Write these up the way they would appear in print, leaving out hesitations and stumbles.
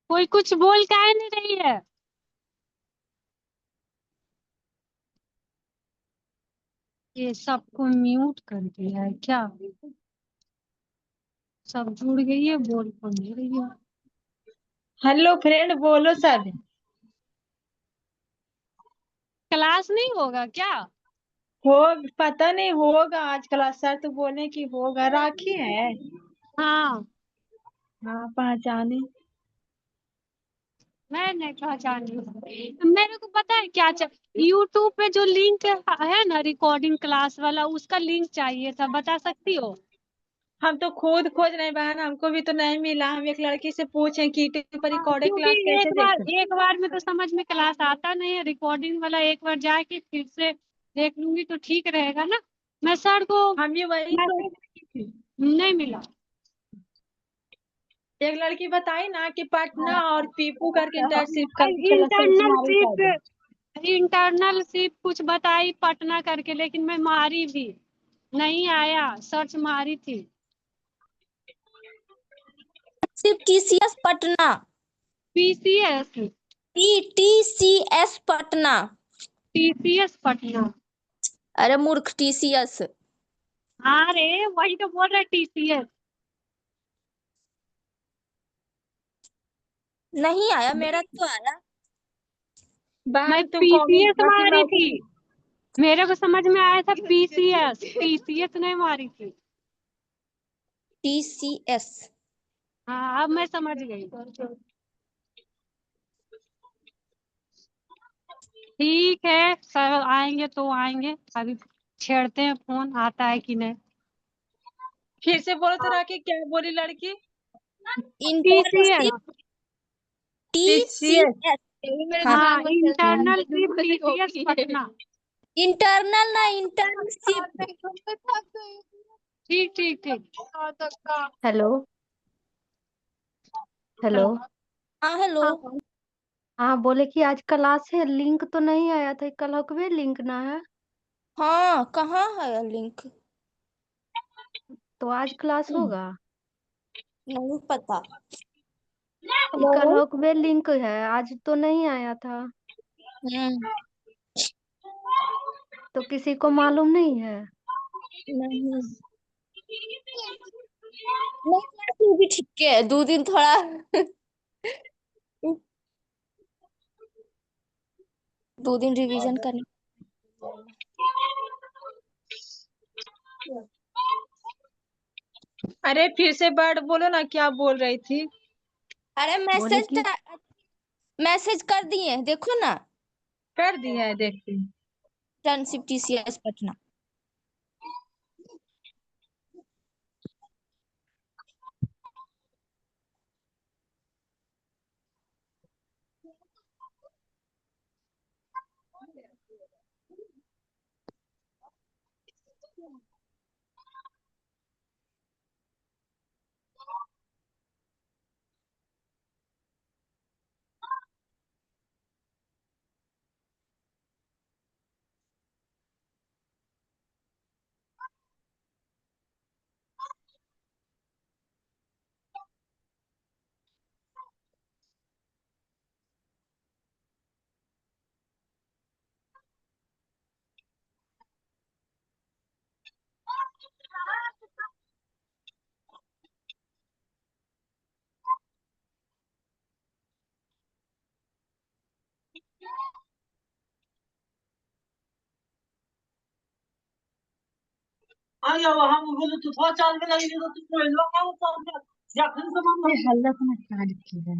कोई कुछ बोल काहे नहीं रही है? ये सबको म्यूट कर दिया है क्या? सब जुड़ गई है, बोल कौन नहीं रही है। हेलो फ्रेंड, बोलो सब। क्लास नहीं होगा क्या? हो, पता नहीं होगा आज क्लास। सर तो बोले कि होगा। राखी है। हाँ, हाँ, पहचाने। मैं नहीं पहचानी हूँ। मेरे को पता है क्या यूट्यूब पे जो लिंक है ना, रिकॉर्डिंग क्लास वाला, उसका लिंक चाहिए था, बता सकती हो? हम तो खुद खोज रहे बहन, हमको भी तो नहीं मिला। हम एक लड़की से पूछे कि यूट्यूब पर हाँ, रिकॉर्डेड क्योंकि क्लास कैसे देखें। एक बार में तो समझ में क्लास आता नहीं है, रिकॉर्डिंग वाला एक बार जाके फिर से देख लूंगी तो ठीक रहेगा ना। मैं सर को हम भी वही सोच मैसेज रही थी। नहीं मिला। एक लड़की बताई ना कि पटना और पीपू करके इंटर्नशिप करके चला सर्च मारी इंटरनल कर। इंटरनल शिप कुछ बताई पटना करके, लेकिन मैं मारी भी नहीं आया, सर्च मारी थी। सिर्फ TCS Patna. PCS. TCS Patna. TCS Patna. अरे मूर्ख, टीसीएस। अरे वही तो बोल रहे टीसीएस। नहीं आया, मेरा तो आया। मैं बहन तुम कॉमेंट पीसीएस बाकी मारी थी। नौकरी। मेरे को समझ में आया था पीसीएस, टीसीएस नहीं मारी थी। टीसीएस। हाँ, अब मैं समझ गई। ठीक है, सर आएंगे तो आएंगे, अभी छेड़ते हैं फोन, आता है कि नहीं। फिर से बोलो तो। राखी क्या बोली लड़की? टीसीएस। इंटर्नशिप। टीसीएस। टीसीएस। हाँ। हाँ, इंटरनल टीसीएस पटना। इंटरनल ना, इंटर्नशिप। ठीक ठीक ठीक। हेलो। हेलो। हाँ, हेलो। हाँ, हाँ, बोले कि आज क्लास है, लिंक तो नहीं आया था, कल हकवे लिंक ना है। हाँ, कहाँ है लिंक? तो आज क्लास होगा। नहीं पता। ये कल हेलो। हकवे लिंक है, आज तो नहीं आया था। हम्म। तो किसी को मालूम नहीं है। नहीं, नहीं तू भी ठीक है, 2 दिन थोड़ा 2 दिन रिवीजन करने। अरे फिर से वर्ड बोलो ना, क्या बोल रही थी? अरे बोले कि मैसेज कर दिए, देखो ना। कर दिया है, देखती हूँ। Internship TCS Patna. ये हल्ला तो मैं क्या लिखी है?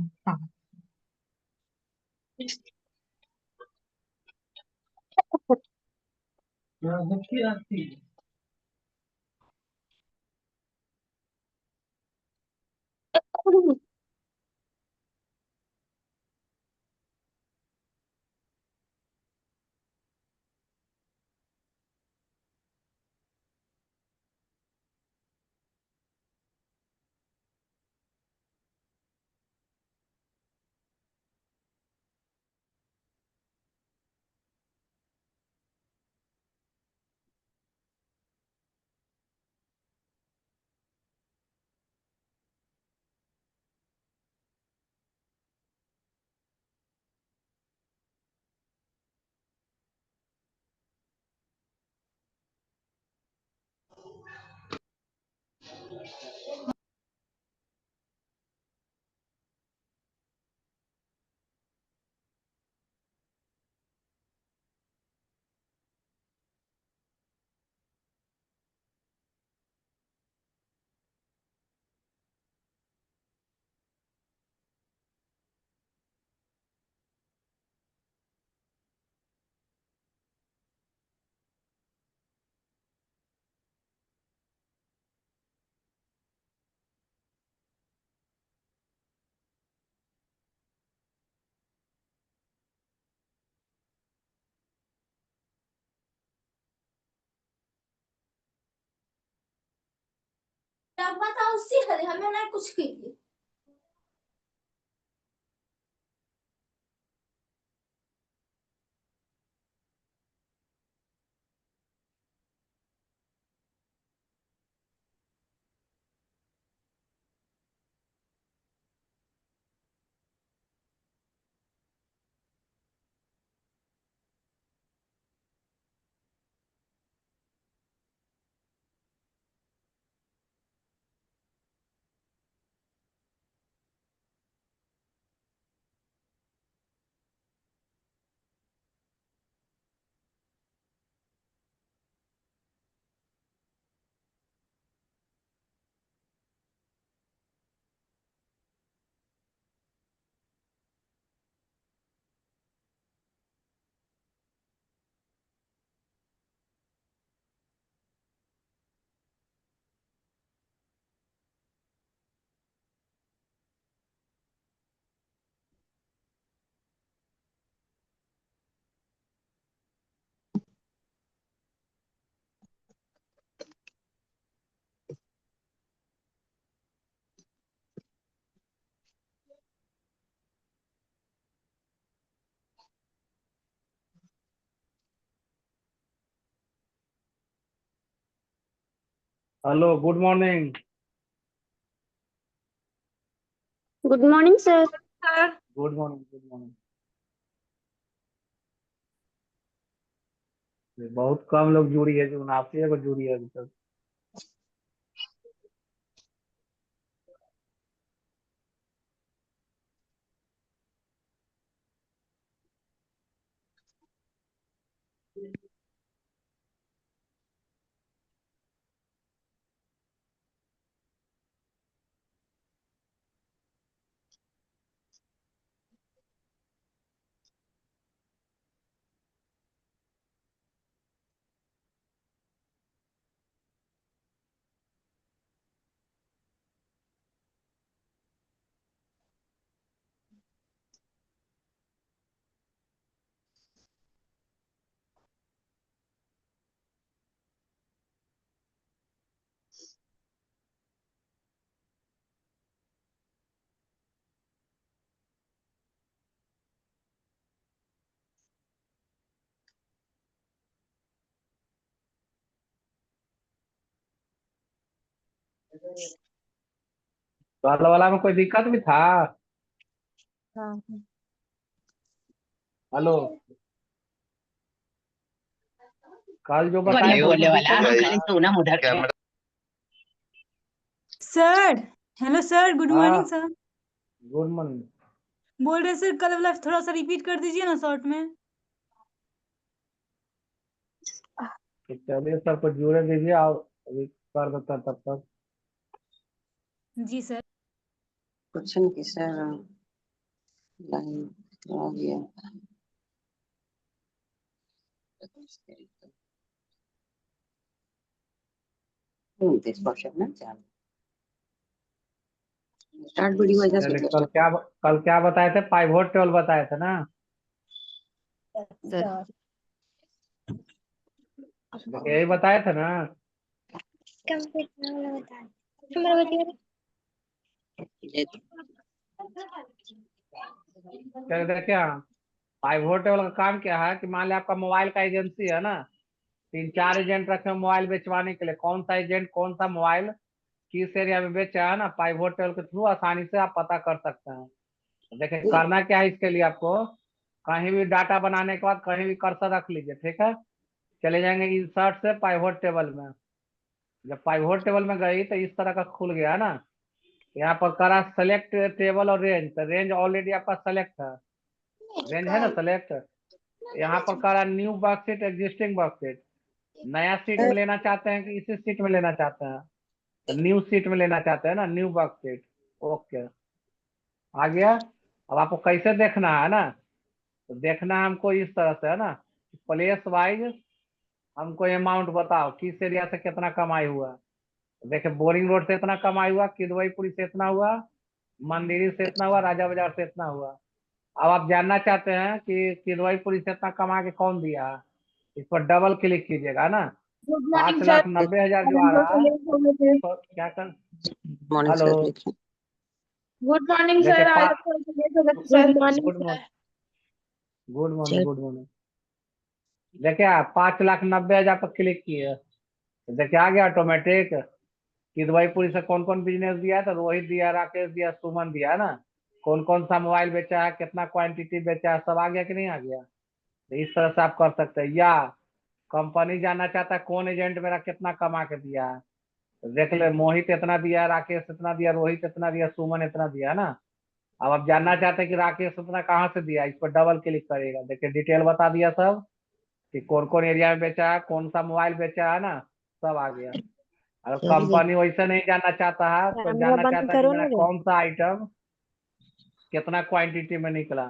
डब्बा था उसी हरे हमें ना कुछ की hello, good morning. Good morning sir. Sir good morning, good morning. बहुत कम लोग जुड़ी है, जो आपसे एगो जुड़ी है अभी तक। कल वाला में कोई दिक्कत भी था? हेलो, कल जो बताए थे उसमें दिक्कत भी था? Sir hello sir, good morning हाँ, सर। Good morning. बोल रहे सर कल वाला थोड़ा सा रिपीट कर दीजिए ना शॉर्ट में। तो चलिए, सबको जुड़े दीजिए और अभी कर देता तब तक। जी सर। क्वेश्चन की सर लाइन आ गया। this question ना चल स्टार्ट वीडियो वजह से चलिए, कल क्या बताए थे? पाइवोट टेबल बताए थे ना? सर देखिए, यही बताए थे ना? चलिए देखिए, हाँ, पाइवोट टेबल का काम क्या है कि मान लिया आपका मोबाइल का एजेंसी है ना, 3-4 एजेंट रखे हैं मोबाइल बेचवाने के लिए। कौन सा एजेंट कौन सा मोबाइल किस एरिया में बेचा है ना, पाइवोट टेबल के थ्रू आसानी से आप पता कर सकते हैं। देखिए, करना क्या है इसके लिए आपको, कहीं भी डाटा बनाने के बाद कहीं भी कर्सर रख लीजिए, ठीक है। चले जाएंगे इंसर्ट से पाइवोट टेबल में। जब पाइवोट टेबल में गई तो इस तरह का खुल गया ना। यहाँ पर करा सेलेक्ट टेबल और रेंज, तो रेंज ऑलरेडी आपका सेलेक्ट है, रेंज है ना सेलेक्ट। यहाँ पर करा न्यू वर्कशीट, एग्जिस्टिंग वर्कशीट। नया सीट में लेना चाहते हैं कि इसी सीट में लेना चाहते हैं? तो न्यू सीट में लेना चाहते हैं ना, न्यू वर्कशीट। ओके, आ गया। अब आपको कैसे देखना है ना, तो देखना है हमको इस तरह से है ना, प्लेस वाइज हमको अमाउंट बताओ, किस एरिया से कितना कमाई हुआ। देखिए, बोरिंग रोड से इतना कमाई हुआ, किदवईपुरी से इतना हुआ, मंदिरी से इतना हुआ, राजा बाजार से इतना हुआ। अब आप जानना चाहते हैं कि किदवईपुरी से इतना कमा के कौन दिया है, इस पर डबल क्लिक कीजिएगा ना। Good morning sir. 5,90,000 जो आ रहा है, तो क्या कर मॉर्निंग हेलो। सर लिखें। गुड मॉर्निंग देखिए सर, आज पा- तो लेट हो गया sir. Good morning good sir. Morning. Good morning चल गुड मॉर्निंग। देखिए आप 5,90,000 पर क्लिक किए तो देखिए आ गया ऑटोमेटिक कि दुबईपुरी से कौन कौन बिजनेस दिया है, तो रोहित दिया, राकेश दिया, सुमन दिया है ना। कौन कौन सा मोबाइल बेचा है, कितना क्वांटिटी बेचा है, सब आ गया कि नहीं आ गया। तो इस तरह से आप कर सकते हैं। या कंपनी जानना चाहता है कौन एजेंट मेरा कितना कमा के दिया है, तो देख ले मोहित इतना दिया, राकेश इतना दिया, रोहित इतना दिया, सुमन इतना दिया है ना। अब आप जानना चाहते हैं कि राकेश इतना कहाँ से दिया, इस पर डबल क्लिक करिएगा, देखिए डिटेल बता दिया सब कि कौन कौन एरिया में बेचा है, कौन सा मोबाइल बेचा है ना, सब आ गया। अगर चल गई। कंपनी वैसे नहीं जानना चाहता है तो कैमरा जानना बंद चाहता है कि करो मेरा ना रे। कौन सा आइटम कितना क्वांटिटी में निकला,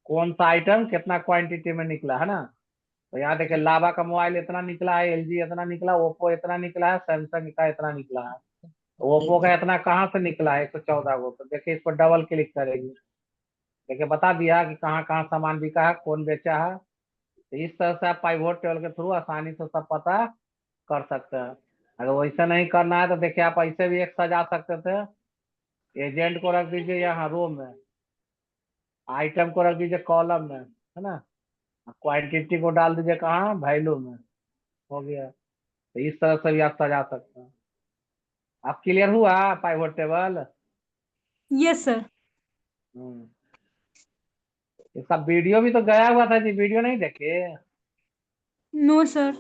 कौन सा आइटम कितना क्वांटिटी में निकला है ना। तो यहाँ देखिए लावा का मोबाइल इतना निकला है, एलजी इतना निकला, ओप्पो इतना निकला है, सैमसंग का इतना निकला है। तो ओप्पो का इतना कहाँ से निकला है 114 को, तो देखिए इस पर डबल क्लिक करेंगे, देखिए बता दिया कि कहाँ कहाँ सामान बिका है, कौन बेचा है। तो इस तरह से आप पाइवोट टेबल के थ्रू आसानी से सब पता कर सकते हैं। अगर वैसा नहीं करना है तो देखिए आप ऐसे भी एक सजा सकते थे, एजेंट को रख दीजिए यहाँ रो में, आइटम को रख दीजिए कॉलम में, है ना। क्वांटिटी को डाल दीजिए कहाँ, वैल्यू में, हो गया। तो इस तरह से भी आप सजा सकते हैं। आप क्लियर हुआ pivot table. Yes sir. Hmm. इसका वीडियो भी तो गया हुआ था जी, वीडियो नहीं देखे। No sir.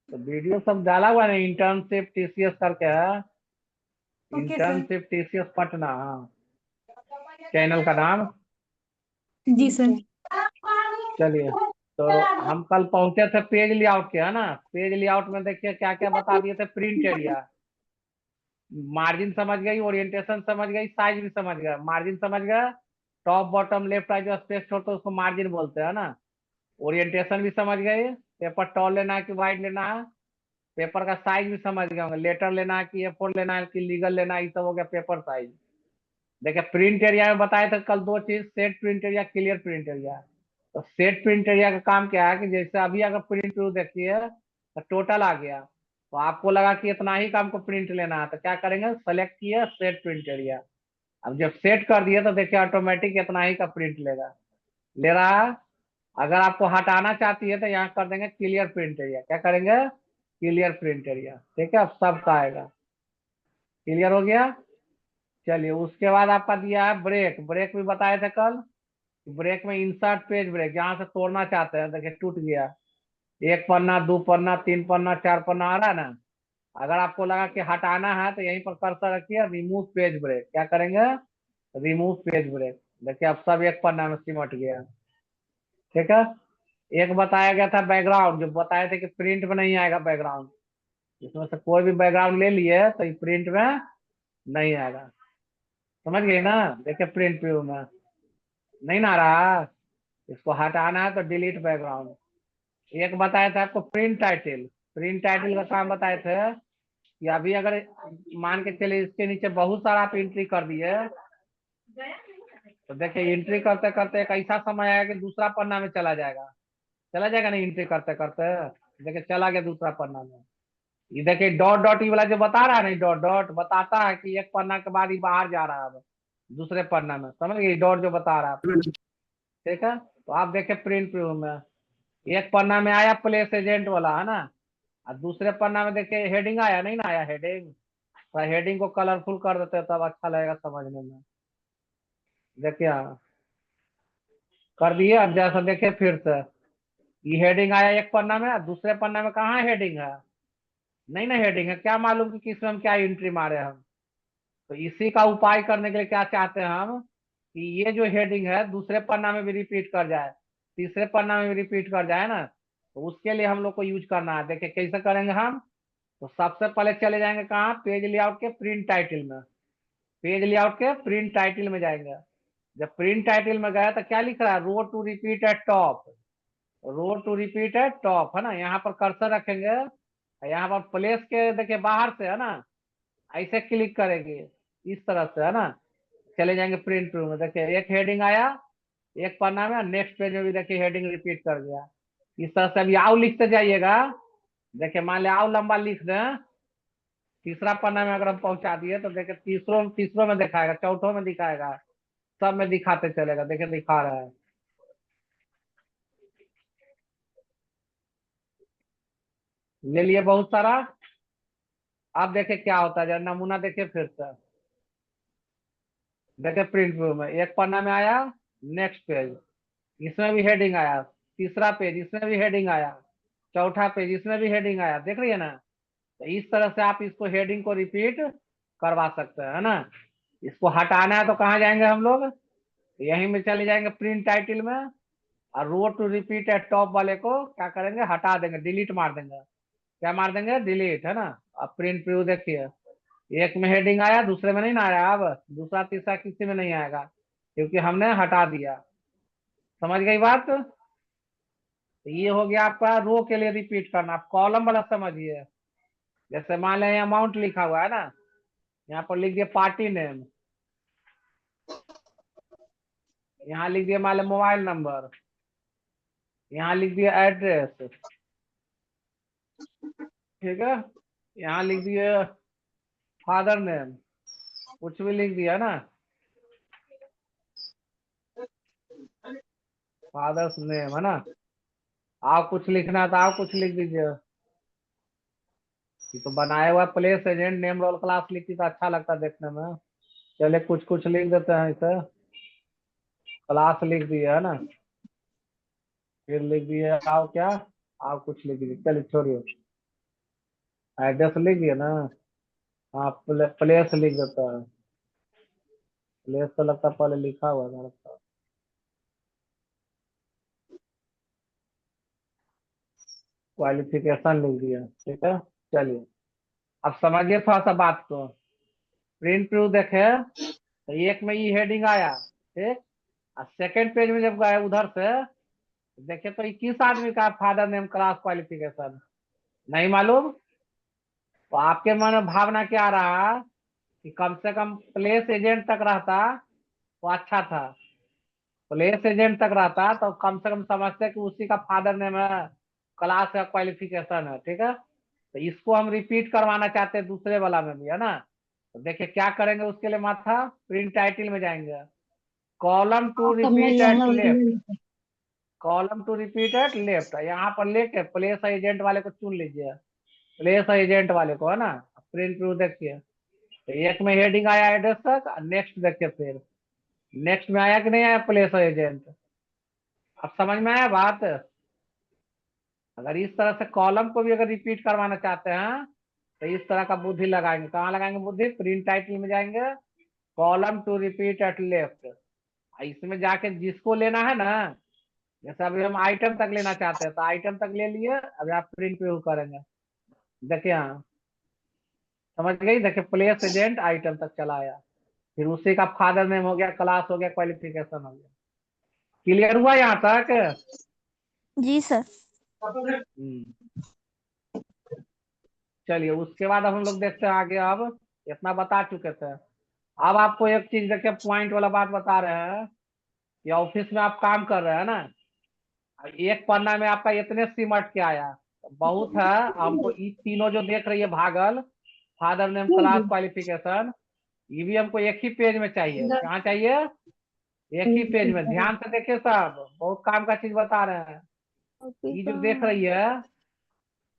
तो वीडियो सब डाला हुआ है, इंटर्नशिप टीसीएस करके है, okay sir. Internship TCS Patna, हाँ, चैनल का नाम। जी सर। चलिए, तो हम कल पहुंचे थे पेज लेआउट के, है ना। पेज लेआउट में देखिए क्या क्या बता दिए थे, प्रिंट एरिया, मार्जिन समझ गई, ओरिएंटेशन समझ गई, साइज भी समझ गया। मार्जिन समझ गया, टॉप बॉटम लेफ्ट राइट जो स्पेस छोड़ते हैं उसको मार्जिन बोलते हैं ना। ओरिएंटेशन भी समझ गए, पेपर टॉल लेना है कि वाइड लेना है। पेपर का साइज भी समझ गए होंगे, लेटर लेना है कि A4 लेना है कि लीगल लेना है, ये सब हो गया पेपर साइज। देखिए प्रिंट एरिया में बताए थे कल दो चीज, set print area, clear print area. तो सेट प्रिंट एरिया का काम क्या है कि जैसे अभी अगर प्रिंट व्यू देखिए तो टोटल आ गया, तो आपको लगा कि इतना ही काम को प्रिंट लेना है, तो क्या करेंगे, सेलेक्ट किया सेट प्रिंट एरिया। अब जब सेट कर दिए तो देखिए ऑटोमेटिक इतना ही का प्रिंट लेगा, ले रहा है। अगर आपको हटाना चाहती है तो यहाँ कर देंगे क्लियर प्रिंट एरिया, क्या करेंगे, क्लियर प्रिंट एरिया, ठीक है। अब सबका आएगा, क्लियर हो गया। चलिए उसके बाद आपका दिया है ब्रेक, ब्रेक भी बताए थे कल। ब्रेक में इंसर्ट पेज ब्रेक, यहाँ से तोड़ना चाहते हैं, देखिए टूट गया, एक पन्ना, दो पन्ना, तीन पन्ना, चार पन्ना आ रहा है ना। अगर आपको लगा कि हटाना है तो यहीं पर कर्सर रखिए, रिमूव पेज ब्रेक, क्या करेंगे, रिमूव पेज ब्रेक। देखिए अब सब एक पन्ना में सिमट गया, ठीक है। एक बताया गया था बैकग्राउंड, जो बताए थे कि प्रिंट में नहीं आएगा बैकग्राउंड, इसमें से कोई भी बैकग्राउंड ले लिए तो ये प्रिंट में नहीं आएगा, समझ गए ना। देखिए प्रिंट व्यू में नहीं ना आ रहा, इसको हटाना है तो डिलीट बैकग्राउंड। एक बताया था आपको प्रिंट टाइटल, प्रिंट टाइटल का काम बताए थे कि अभी अगर मान के चलिए इसके नीचे बहुत सारा आप एंट्री कर दिए, तो देखिए एंट्री करते करते एक ऐसा समय आएगा कि दूसरा पन्ना में चला जाएगा, चला जाएगा नहीं एंट्री करते करते, देखिए चला गया दूसरा पन्ना में। ये देखिए डॉट डॉट ये वाला जो बता रहा है ना, डॉट डॉट बताता है कि एक पन्ना के बाद ही बाहर जा रहा है अब दूसरे पन्ना में, समझ गए, डॉट जो बता रहा है, ठीक है। तो आप देखें प्रिंट व्यू में एक पन्ना में आया प्लेस एजेंट वाला, है ना, और दूसरे पन्ना में देखिए हेडिंग आया, नहीं ना आया हेडिंग, तो हेडिंग को कलरफुल कर देते हैं तब अच्छा लगेगा समझने में। देखिए हाँ, कर दिए। अब जैसा देखिए फिर से ये हेडिंग आया एक पन्ना में, दूसरे पन्ना में कहाँ हेडिंग है, नहीं ना हेडिंग है, क्या मालूम कि किसमें हम क्या एंट्री मारे हम। तो इसी का उपाय करने के लिए क्या चाहते हैं हम कि ये जो हेडिंग है दूसरे पन्ना में भी रिपीट कर जाए, तीसरे पन्ना में भी रिपीट कर जाए ना, तो उसके लिए हम लोग को यूज करना है। देखिए कैसे करेंगे हम, तो सबसे पहले चले जाएंगे कहाँ, पेज लेआउट के प्रिंट टाइटल में, पेज लेआउट के प्रिंट टाइटल में जाएंगे। जब प्रिंट टाइटल में गया तो क्या लिख रहा है, row two repeat at top, row two repeat at top, है ना। यहाँ पर कर्सर रखेंगे, यहाँ पर प्लेस के देखिए बाहर से, है ना, ऐसे क्लिक करेंगे इस तरह से, है ना। चले जाएंगे प्रिंट व्यू में, देखिए एक हेडिंग आया एक पन्ना में, नेक्स्ट पेज में भी देखिए हेडिंग रिपीट कर गया। इस तरह से अभी आओ लिखते जाइएगा, देखिए मान लिया आओ लंबा लिख दें तीसरा पन्ना में अगर हम पहुंचा दिए तो देखिए तीसरों तीसरों में दिखाएगा, चौथों में दिखाएगा, सब में दिखाते चलेगा। देखिए दिखा रहा है। ले लिए बहुत सारा। अब देखिए क्या होता है, जरा नमूना देखिए फिर से। देखिए प्रिंट व्यू में एक पन्ना में आया, नेक्स्ट पेज, इसमें भी हेडिंग आया, तीसरा पेज इसमें भी हेडिंग आया, चौथा पेज इसमें भी हेडिंग आया। देख रही है ना। तो इस तरह से आप इसको हेडिंग को रिपीट करवा सकते हैं, है ना। इसको हटाना है तो कहाँ जाएंगे हम लोग, यहीं में चले जाएंगे प्रिंट टाइटल में, और रो टू रिपीट एट टॉप वाले को क्या करेंगे, हटा देंगे, डिलीट मार देंगे। क्या मार देंगे, डिलीट, है ना। अब प्रिंट प्रीव्यू देखिए, एक में हेडिंग आया, दूसरे में नहीं ना आया। अब दूसरा तीसरा किसी में नहीं आएगा क्योंकि हमने हटा दिया। समझ गई बात। तो ये हो गया आपका रो के लिए रिपीट करना। आप कॉलम वाला समझिए। जैसे मान लें अमाउंट लिखा हुआ है ना, यहाँ पर लिख दिए पार्टी नेम, यहाँ लिख दिए मान लें मोबाइल नंबर, यहाँ लिख दिए एड्रेस, ठीक है। यहाँ लिख दिए फादर नेम, कुछ भी लिख दिया ना, फादर्स नेम, है ना। आप कुछ लिखना है तो आप कुछ लिख दीजिए। ये तो बनाया हुआ place agent name roll class लिखती तो अच्छा लगता देखने में। चले कुछ कुछ लिख देते हैं इसे। क्लास लिख दिया है ना, फिर लिख दिए आओ क्या, आओ कुछ लिख दीजिए। चलिए छोड़िए, एड्रेस लिख दिए ना। हाँ प्लेस लिख देता है। प्लेस तो लगता है पहले लिखा हुआ था, लगता है। क्वालिफिकेशन लिख दिया, ठीक है। चलिए अब समझिए थोड़ा सा बात को। प्रिंट प्रू देखे तो एक में ये हेडिंग आया, ठीक। और सेकेंड पेज में जब गए उधर से देखे तो ये किस आदमी का फादर नेम क्लास क्वालिफिकेशन नहीं मालूम। तो आपके मन में भावना क्या रहा कि कम से कम प्लेस एजेंट तक रहता तो अच्छा था। प्लेस एजेंट तक रहता तो कम से कम समझते कि उसी का फादर नेम है, क्लास का क्वालिफिकेशन है, ठीक है। तो इसको हम रिपीट करवाना चाहते हैं दूसरे वाला में भी, है ना। तो देखिए क्या करेंगे उसके लिए, माथा प्रिंट टाइटल में जाएंगे, column to repeat at left, column to repeat at left, यहाँ पर लेके प्लेस एजेंट वाले को चुन लीजिए, प्लेस एजेंट वाले को, है ना। प्रिंट प्रू देखिए तो एक में हेडिंग आया एड्रेस तक, नेक्स्ट देखिए फिर नेक्स्ट में आया कि नहीं आया प्लेस एजेंट। अब समझ में आया बात। अगर इस तरह से कॉलम को भी अगर रिपीट करवाना चाहते हैं तो इस तरह का बुद्धि लगाएंगे। कहाँ लगाएंगे बुद्धि, प्रिंट टाइटल में जाएंगे, column to repeat at left, इसमें जाके जिसको लेना है ना, जैसे अभी हम आइटम तक लेना चाहते हैं तो आइटम तक ले लिए, अभी आप प्रिंट व्यू करेंगे। देखिए हाँ समझ गई, देखिए प्लेस एजेंट आइटम तक चलाया, फिर उसी का फादर नेम हो गया, क्लास हो गया, क्वालिफिकेशन हो गया। क्लियर हुआ यहाँ तक। जी सर। चलिए उसके बाद अब हम लोग देखते हैं आगे। अब इतना बता चुके थे। अब आपको एक चीज देखिए पॉइंट वाला बात बता रहे हैं कि ऑफिस में आप काम कर रहे हैं ना, एक पन्ना में आपका इतने सिमट के आया, बहुत है। हमको ये तीनों जो देख रही है भागल, फादर नेम क्लास क्वालिफिकेशन, ये भी हमको एक ही पेज में चाहिए। कहाँ चाहिए, एक ही पेज में। ध्यान से देखिए सब, बहुत काम का चीज बता रहे हैं। ये जो देख रही है,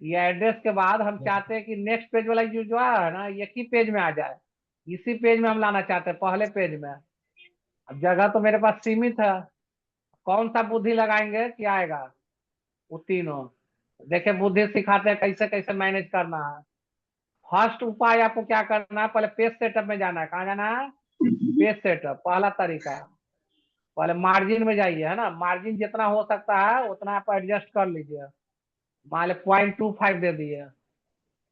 ये एड्रेस के बाद हम चाहते हैं कि नेक्स्ट पेज वाला जो है ना, एक ही पेज में आ जाए। इसी पेज में हम लाना चाहते हैं, पहले पेज में। अब जगह तो मेरे पास सीमित है, कौन सा बुद्धि लगाएंगे कि आएगा, वो तीनों। देखिए बुद्धि सिखाते हैं कैसे कैसे मैनेज करना है। फर्स्ट उपाय आपको क्या करना है, पहले पेज सेटअप में जाना है। कहाँ जाना है, पेज सेटअप। पहला तरीका, पहले मार्जिन में जाइए, है ना। मार्जिन जितना हो सकता है उतना आप एडजस्ट कर लीजिए। मान लो 0.25 दे दिए,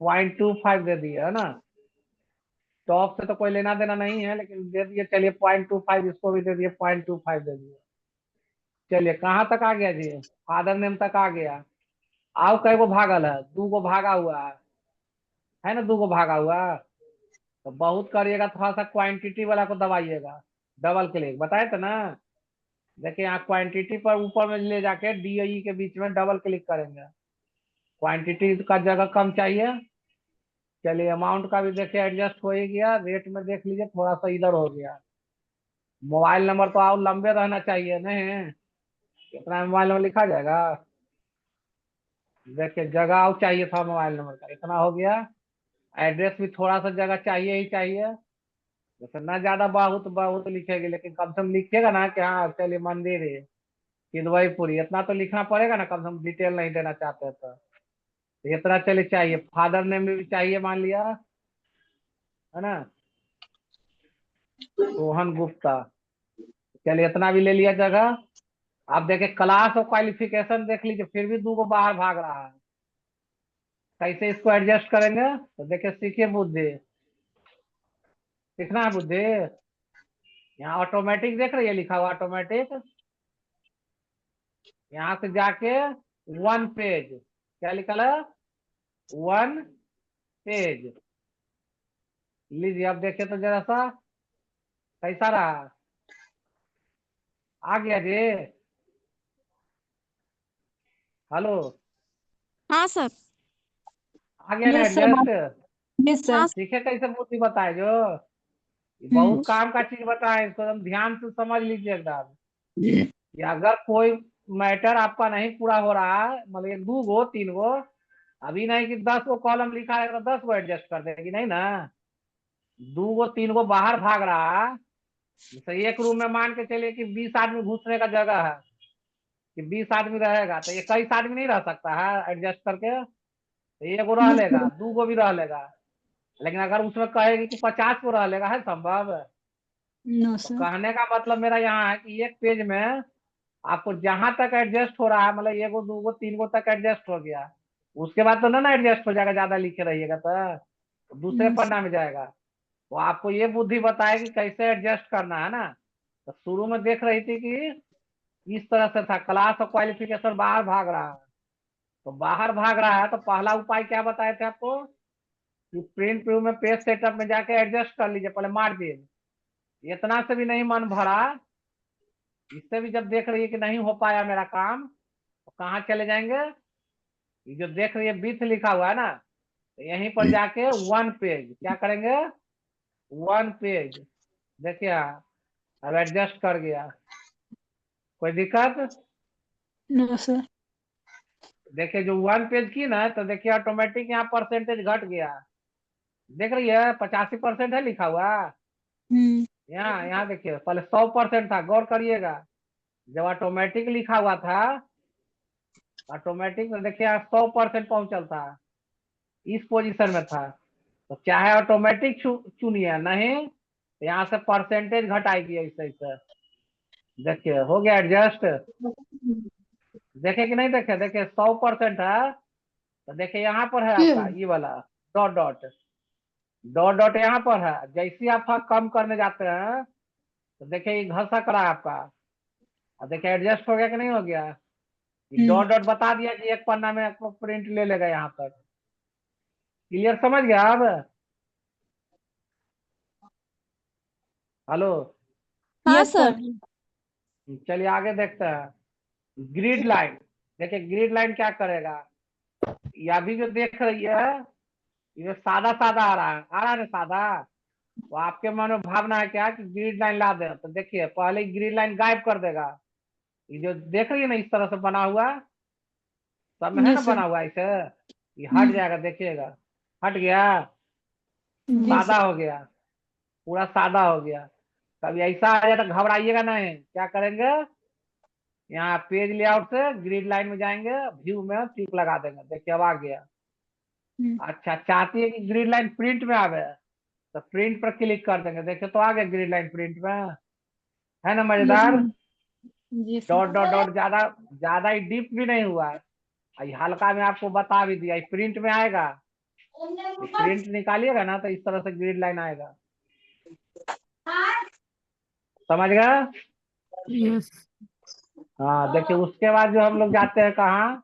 0.25 दे दिए, है ना। टॉप से तो कोई लेना देना नहीं है लेकिन दे दिए। चलिए 0.25 इसको भी दे दिए, 0.25 दे दिए। चलिए कहाँ तक आ गया जी, फादर नेम तक आ गया। आओ कई गो भागल है, 2 गो भागा हुआ है ना, 2 गो भागा हुआ। तो बहुत करिएगा, थोड़ा सा क्वांटिटी वाला को दबाइएगा, डबल क्लिक बताए थे ना। देखिए यहाँ क्वांटिटी पर ऊपर में ले जाके DE के बीच में डबल क्लिक करेंगे। क्वांटिटी का जगह कम चाहिए, चलिए अमाउंट का भी देखिए एडजस्ट हो ही गया, रेट में देख लीजिए थोड़ा सा इधर हो गया। मोबाइल नंबर तो और लंबे रहना चाहिए नहीं, कितना मोबाइल नंबर लिखा जाएगा। देखिए जगह और चाहिए था मोबाइल नंबर का, इतना हो गया। एड्रेस भी थोड़ा सा जगह चाहिए ही चाहिए, जैसे ना ज्यादा बहुत बहुत लिखेगी, लेकिन कम से कम लिखिएगा ना कि हाँ चलिए मंदिर है किदवईपुरी, इतना तो लिखना पड़ेगा ना, कम से कम डिटेल नहीं देना चाहते तो इतना चलिए चाहिए। फादर नेम भी चाहिए मान लिया, है ना, सोहन गुप्ता। चलिए इतना भी ले लिया जगह। आप देखिए क्लास और क्वालिफिकेशन देख लीजिए, फिर भी 2 को बाहर भाग रहा है। कैसे इसको एडजस्ट करेंगे, तो देखिए सीखिए बुद्धि, सीखना है बुद्धि। यहाँ ऑटोमेटिक देख रही है लिखा हुआ ऑटोमेटिक, यहाँ से जाके 1 पेज, क्या लिखा है 1 पेज। लीजिए अब देखिए तो जरा सा कैसा रहा, आ गया जी। हेलो, हाँ सर। आ गया ना yes sir. Adjust. Yes sir. हाँ सीखे कैसे बुद्धि बताए जो, ये हम्म। बहुत काम का चीज बताए, इसको एकदम ध्यान से समझ लीजिए एकदम। कि अगर कोई मैटर आपका नहीं पूरा हो रहा है, मतलब 1 2 गो 3 गो, अभी नहीं कि 10 गो कॉलम लिखा है तो 10 गो एडजस्ट कर देगी, नहीं ना। 2 गो 3 गो बाहर भाग रहा है, जैसे एक रूम में मान के चलिए कि 20 आदमी घुसने का जगह है, कि 20 आदमी रहेगा, तो ये 21 आदमी नहीं रह सकता है एडजस्ट करके, तो 1 गो रह लेगा, 2 गो भी रह लेगा। लेकिन अगर उसमें कहेगी कि 50 को रह लेगा, है संभव। नो तो सर। कहने का मतलब मेरा यहाँ है कि एक पेज में आपको जहां तक एडजस्ट हो रहा है, मतलब 1 गो 2 गो 3 गो तक एडजस्ट हो गया, उसके बाद तो ना एडजस्ट हो जाएगा, ज्यादा लिखे रहिएगा तो दूसरे यस पन्ना में जाएगा। वो आपको ये बुद्धि बताए कि कैसे एडजस्ट करना है ना। तो शुरू में देख रही थी कि इस तरह से था, क्लास और क्वालिफिकेशन बाहर भाग रहा है। तो बाहर भाग रहा है तो पहला उपाय क्या बताए थे आपको, कि प्रिंट व्यू में पेज सेटअप में जाके एडजस्ट कर लीजिए पहले मार्जिन। इतना से भी नहीं मन भरा, इससे भी जब देख रही है कि नहीं हो पाया मेरा काम, तो कहाँ चले जाएंगे, ये जो देख रही है विथ लिखा हुआ है ना, तो यहीं पर जाके 1 पेज क्या करेंगे, 1 पेज। देखिए अब एडजस्ट कर गया, कोई दिक्कत। No sir. देखिए जो 1 पेज की ना, तो देखिए ऑटोमेटिक यहाँ परसेंटेज घट गया, देख रही है 85% है लिखा हुआ। हम्म। यहाँ यहाँ देखिए पहले 100% था, गौर करिएगा। जब ऑटोमेटिक लिखा हुआ था, ऑटोमेटिक में देखिए 100% पहुंचल था, इस पोजीशन में था। तो चाहे ऑटोमेटिक चुनिए, नहीं तो यहाँ से परसेंटेज घटाएगी ऐसे ऐसे। देखिए हो गया एडजस्ट, देखे कि नहीं देखे, देखिए 100% है, तो देखिए यहाँ पर है आपका ये वाला डॉट डॉट, डॉट डॉट यहाँ पर है। जैसे ही आप कम करने जाते हैं तो देखिए ये घसक रहा है आपका, और देखिए एडजस्ट हो गया कि नहीं हो गया। डॉट डॉट बता दिया कि एक पन्ना में आपको प्रिंट ले लेगा यहाँ तक। क्लियर, समझ गया अब। हेलो, हाँ यस सर। सर। चलिए आगे देखते हैं। ग्रिड लाइन, देखिए ग्रिड लाइन क्या करेगा, ये अभी जो देख रही है ये सादा सादा आ रहा है ना सादा। तो आपके मन में भावना है क्या कि ग्रिड लाइन ला दे, तो देखिए पहले ग्रिड लाइन गायब कर देगा। ये जो देख रही है ना इस तरह से बना हुआ, सब में है ना यस सर। बना हुआ ऐसे, ये हट जाएगा, देखिएगा हट गया, जी सादा हो गया, पूरा सादा हो गया। कभी ऐसा आ जाए तो घबराइएगा नहीं, क्या करेंगे, यहाँ पेज लेआउट से ग्रिड लाइन में जाएंगे, व्यू में टिक लगा देंगे, देखिए अब आ गया। अच्छा चाहती है कि ग्रिड लाइन प्रिंट में आवे, तो प्रिंट पर क्लिक कर देंगे, देखिए तो आ गया ग्रिड लाइन प्रिंट में, है ना मजेदार। जी डॉट सर। डॉट डॉट ज्यादा ज्यादा ही डीप भी नहीं हुआ है, ये हल्का में आपको बता भी दिया, प्रिंट में आएगा। प्रिंट निकालिएगा ना तो इस तरह से ग्रिड लाइन आएगा, समझ गए। यस। हाँ देखिए उसके बाद जो हम लोग जाते हैं कहाँ,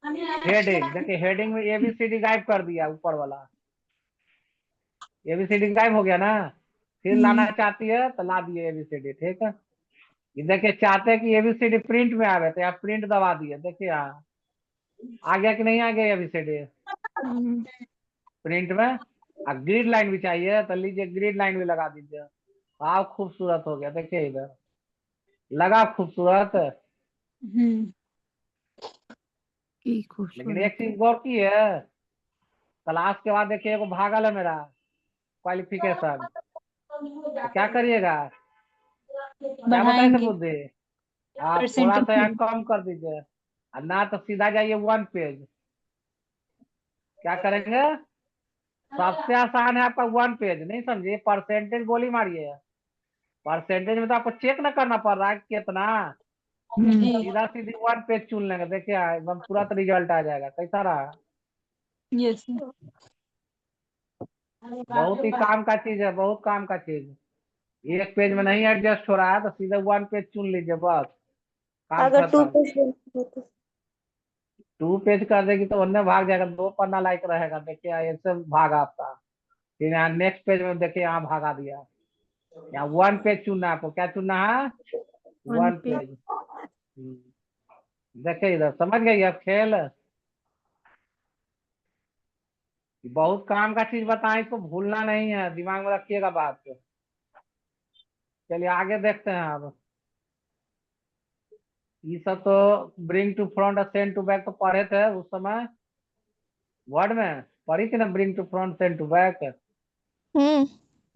हेडिंग। देखिए हेडिंग में ABCD गायब कर दिया, ऊपर वाला ABCD गायब हो गया ना। फिर लाना चाहती है तो ला दिए ABCD, ठीक है। ये देखिए चाहते हैं कि ABCD प्रिंट में आ गए, तो आप प्रिंट दबा दिए, देखिए यहाँ आ गया कि नहीं आ गया ABCD। प्रिंट में। ग्रिड लाइन भी चाहिए तो लीजिए, ग्रिड लाइन भी लगा दीजिए। आप खूबसूरत हो गया, देखिए इधर लगा खूबसूरत। की लेकिन एक खूबसूरत। चीज गौर की है, क्लास के बाद देखिए एगो भागल है मेरा क्वालिफिकेशन, तो क्या करिएगा, क्या बताए थे बढ़ाएंगे बुद्धि? आप थोड़ा सा यहाँ परसेंटेज। कम कर दीजिए, और ना तो सीधा जाइए 1 पेज। क्या करेंगे, सबसे आसान है आपका 1 पेज, नहीं समझिए, परसेंटेज गोली मारिए। परसेंटेज में तो आपको चेक ना करना पड़ रहा है कि कितना, जी सीधा सीधी 1 पेज चुन लेंगे, देखिए एकदम तुरंत रिजल्ट आ जाएगा। कैसा रहा? यस बहुत ही काम का चीज है, बहुत काम का चीज। एक पेज में नहीं एडजस्ट हो रहा है तो सीधे 1 पेज चुन लीजिए, बस काम अगर टू खत्म। पेज 2 पेज कर देगी तो उनमें भाग जाएगा, 2 पन्ना लाइक रहेगा, देखिए ऐसे भागा आपका। फिर यहाँ नेक्स्ट पेज में देखिए यहाँ भागा दिया। यहाँ 1 पेज चुनना है आपको, क्या चुनना है? 1 पेज। देखिए इधर समझ गई अब खेल। बहुत काम का चीज बताएं, इसको भूलना नहीं है, दिमाग में रखिएगा बात। चलिए आगे देखते हैं अब। ये सब तो ब्रिंग टू फ्रंट और सेंड टू बैक तो पढ़े थे उस समय, वर्ड में पढ़ी थी ना, bring to front send to back. Hmm.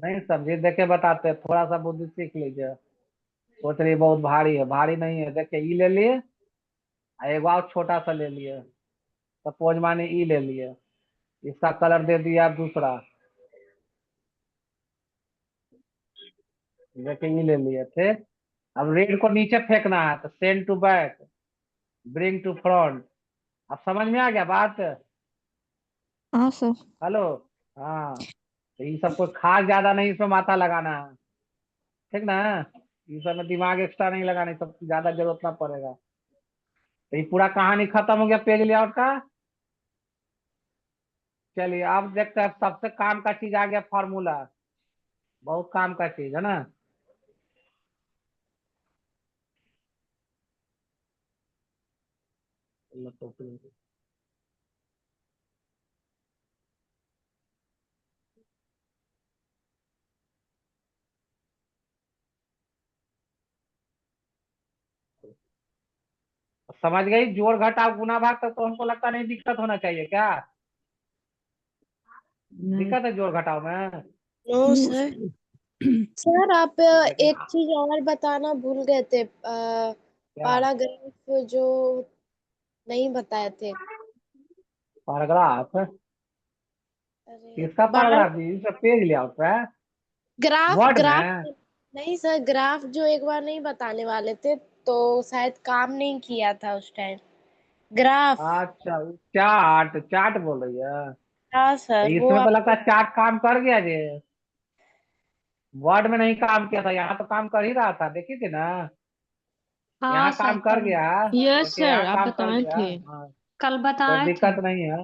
नहीं समझे, देखे बताते हैं, थोड़ा सा बुद्धि सीख लीजिए। सोच रही बहुत भारी है, भारी नहीं है। देखिए ई ले लिए, और एक और छोटा सा ले लिए, सपोज माने ई ले लिए, इसका कलर दे दिया दूसरा। देखिए ई ले लिए, ठीक। अब रेड को नीचे फेंकना है तो send to back, bring to front. अब समझ में आ गया बात? हाँ सर। हेलो। हाँ, तो ये सब कोई खास ज्यादा नहीं इसमें माथा लगाना है, ठीक ना? ये सब में दिमाग एक्स्ट्रा नहीं लगाना, ये सब की ज्यादा जरूरत ना पड़ेगा। तो ये पूरा कहानी खत्म हो गया पेज लेआउट का। चलिए अब देखते हैं, सबसे काम का चीज आ गया, फार्मूला। बहुत काम का चीज है ना। समझ गई, जोड़ घटाव गुना भाग तक तो हमको लगता नहीं दिक्कत होना चाहिए क्या? नहीं। दिक्कत है जोड़ घटाव में? No sir. सर आप लेकिन एक चीज और बताना भूल गए थे, क्या? पैराग्राफ जो नहीं बताए थे। पैराग्राफ? अरे किसका बार पैराग्राफ जी, इसका पेज लेआउट है, ग्राफ वर्ड ग्राफ में? नहीं सर, ग्राफ जो एक बार नहीं बताने वाले थे तो शायद काम नहीं किया था उस टाइम। ग्राफ। अच्छा, चार्ट, चार्ट बोल रही है? हाँ तो सर, वो इसमें तो लगता आपको। है चार्ट काम कर गया जी। वर्ड में नहीं काम किया था, यहाँ तो काम कर ही रहा था, देखी थी ना। हाँ यहाँ सर, काम कर कल गया, यस देखिए सर, यहाँ आप काम कर बताए गया। थे। हाँ, कल कोई बताए थे। दिक्कत नहीं है।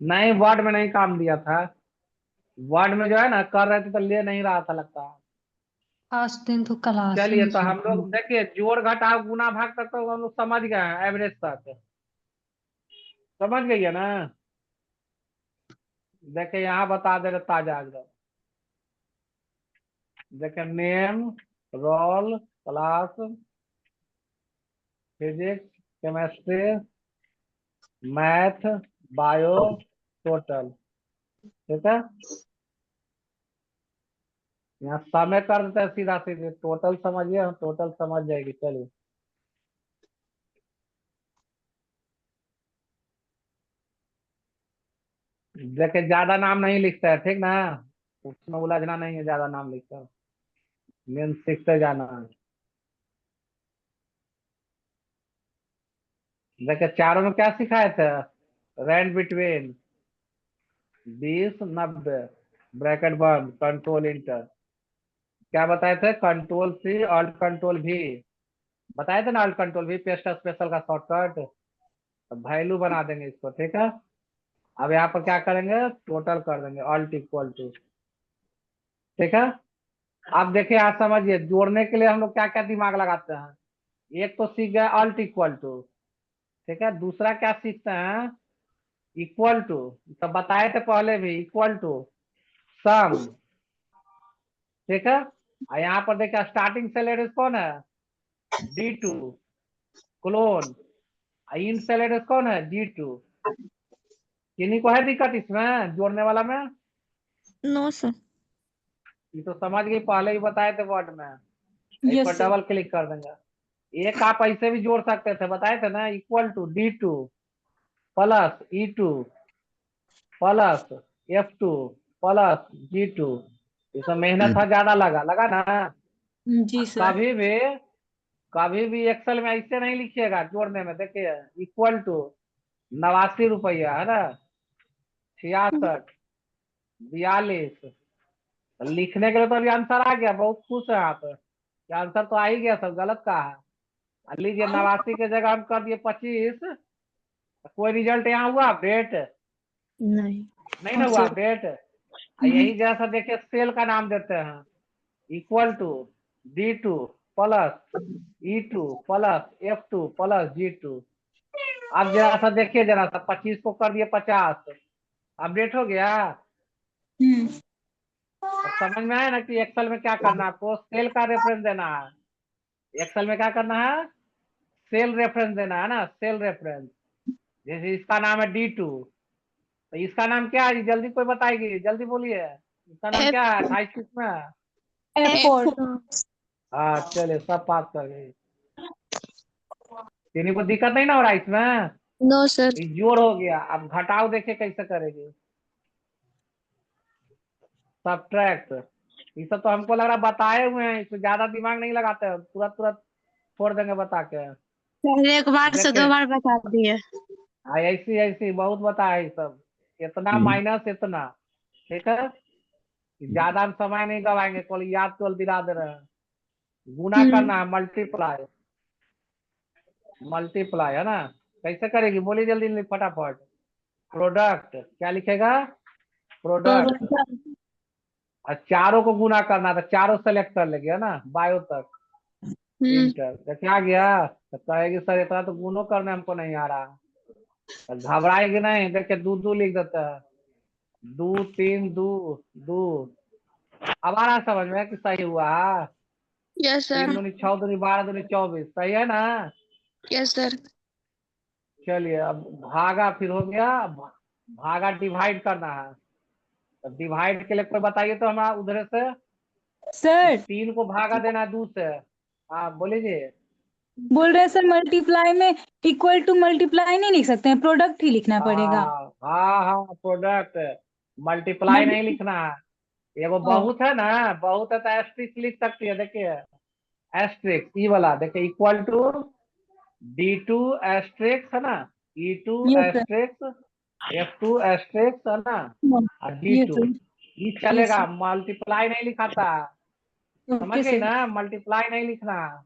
नहीं, वर्ड में नहीं काम दिया था। वर्ड में जो है ना कर रहे थे तो ले नहीं रहा था लगता है। फर्स्ट दिन तो क्लास चलिए में तो हम ही। लोग देखिए जोड़ घटाव गुना भाग तक तो हम लोग समझ गए हैं, एवरेज तक समझ गई है ना। देखिए यहाँ बता दे रहे ताजा एकदम। देखिए name, roll, class, physics, chemistry, math, bio, total, ठीक है। यहाँ समय कर देते हैं सीधा सीधे, टोटल समझिए, हम टोटल समझ जाएगी। चलिए देखिए ज्यादा नाम नहीं लिखता है, ठीक ना, उसमें उलझना नहीं है, ज्यादा नाम लिखता है, मेन सीखते जाना है। देखिए चारों में क्या सिखाए थे, रैंड बिटवीन 20 90, ब्रैकेट बंद, कंट्रोल इंटर। क्या बताए थे, कंट्रोल सी, ऑल्ट कंट्रोल भी बताए थे ना, ऑल्ट कंट्रोल भी पेस्ट स्पेशल का शॉर्टकट। तो वैल्यू बना देंगे इसको, ठीक है। अब यहाँ पर क्या करेंगे, टोटल कर देंगे, ऑल्ट इक्वल टू, ठीक है। अब देखिए आप समझिए, जोड़ने के लिए हम लोग क्या क्या दिमाग लगाते हैं। एक तो सीख गए ऑल्ट इक्वल टू, ठीक है। दूसरा क्या सीखते हैं, इक्वल टू, तो बताए थे पहले भी, इक्वल टू सम, ठीक है। और यहाँ पर देखिए स्टार्टिंग सेल एड्रेस कौन है, D2 क्लोन, इन सेल एड्रेस कौन है, G2। किन्हीं को है दिक्कत इसमें जोड़ने वाला में, नो सर। ये तो समझ गई, पहले ही बताए थे वर्ड में। इस यस पर सर। डबल क्लिक कर देंगे। एक आप ऐसे भी जोड़ सकते थे, बताए थे ना, equal to D2 plus E2 plus F2 plus G2। इसमें मेहनत ज्यादा लगा ना। जी सर। कभी भी एक्सेल में ऐसे नहीं लिखिएगा जोड़ने में, देखिए इक्वल टू 89 रुपया है ना, 66 42, लिखने के लिए तो अभी आंसर आ गया, बहुत खुश है आप कि आंसर तो आ ही गया, सब गलत कहा है। लीजिए 89 के जगह हम कर दिए 25, कोई रिजल्ट यहाँ हुआ अपडेट, नहीं। नहीं ना हुआ अपडेट। यही जैसा देखिए सेल का नाम देते हैं, equal to D2 plus E2 plus F2 plus G2। अब जरा सा देखिए, जरा सा 25 को कर दिए 50, अपडेट हो गया। अब समझ में आया ना कि एक्सेल में क्या करना है, आपको सेल का रेफरेंस देना है। एक्सेल में क्या करना है, सेल रेफरेंस देना है ना, सेल रेफरेंस। जैसे इसका नाम है D2, तो इसका नाम क्या है, जल्दी कोई बताएगी, जल्दी बोलिए, इसका नाम क्या है 28 किस में है? F4। हाँ चलिए, सब पास कर गई। किन्हीं को दिक्कत नहीं ना हो रहा इसमें, नो सर। ये जोड़ हो गया। अब घटाओ देखिए कैसे करेगी, सब्ट्रैक्ट। ये सब तो हमको लग रहा बताए हुए हैं, इसमें ज्यादा दिमाग नहीं लगाते हैं, तुरंत तुरंत छोड़ देंगे बता के। पहले एक बार से देखे 2 बार बता दिए। ऐसी ऐसी बहुत बताया है सब, इतना माइनस इतना, ठीक है। ज्यादा हम समय नहीं गवाएंगे, केवल याद केवल दिला दे रहे हैं। गुना करना है, मल्टीप्लाई, मल्टीप्लाई है ना, कैसे करेगी बोलिए जल्दी फटाफट। प्रोडक्ट क्या लिखेगा, प्रोडक्ट, और चारों को गुना करना था, चारों सेलेक्ट कर लेगी है ना, बायो तक इंटर। तो क्या गया, तो कहेगी सर इतना तो गुनो करने हमको नहीं आ रहा, तो घबराएगी नहीं, देखिए 2 2 लिख देता है, 2 3 2 2। अब आ रहा समझ में कि सही हुआ, यस 3 सर। दूनी 6 दूनी 12 दूनी 24, सही है ना। Yes sir. चलिए अब भागा फिर हो गया, भागा डिवाइड करना है, तो डिवाइड के लिए कोई बताइए तो हमारा उधर से। सर 3 को भागा देना है 2 से, हाँ बोलिए जी। बोल रहे हैं सर, मल्टीप्लाई में इक्वल टू मल्टीप्लाई नहीं लिख सकते हैं, प्रोडक्ट ही लिखना पड़ेगा। हाँ प्रोडक्ट, मल्टीप्लाई नहीं लिखना है। एगो बहुत है ना, बहुत है तो एस्ट्रिक्स लिख सकती है, देखिए एस्ट्रिक्स ई वाला, देखिए इक्वल टू D2 एस्ट्रिक्स है ना, E2 yes sir. Asterisk F2 asterisk है ना, और यस D2 सर। ये चलेगा, मल्टीप्लाई नहीं लिखाता, समझ ओके गई सर। ना, मल्टीप्लाई नहीं लिखना।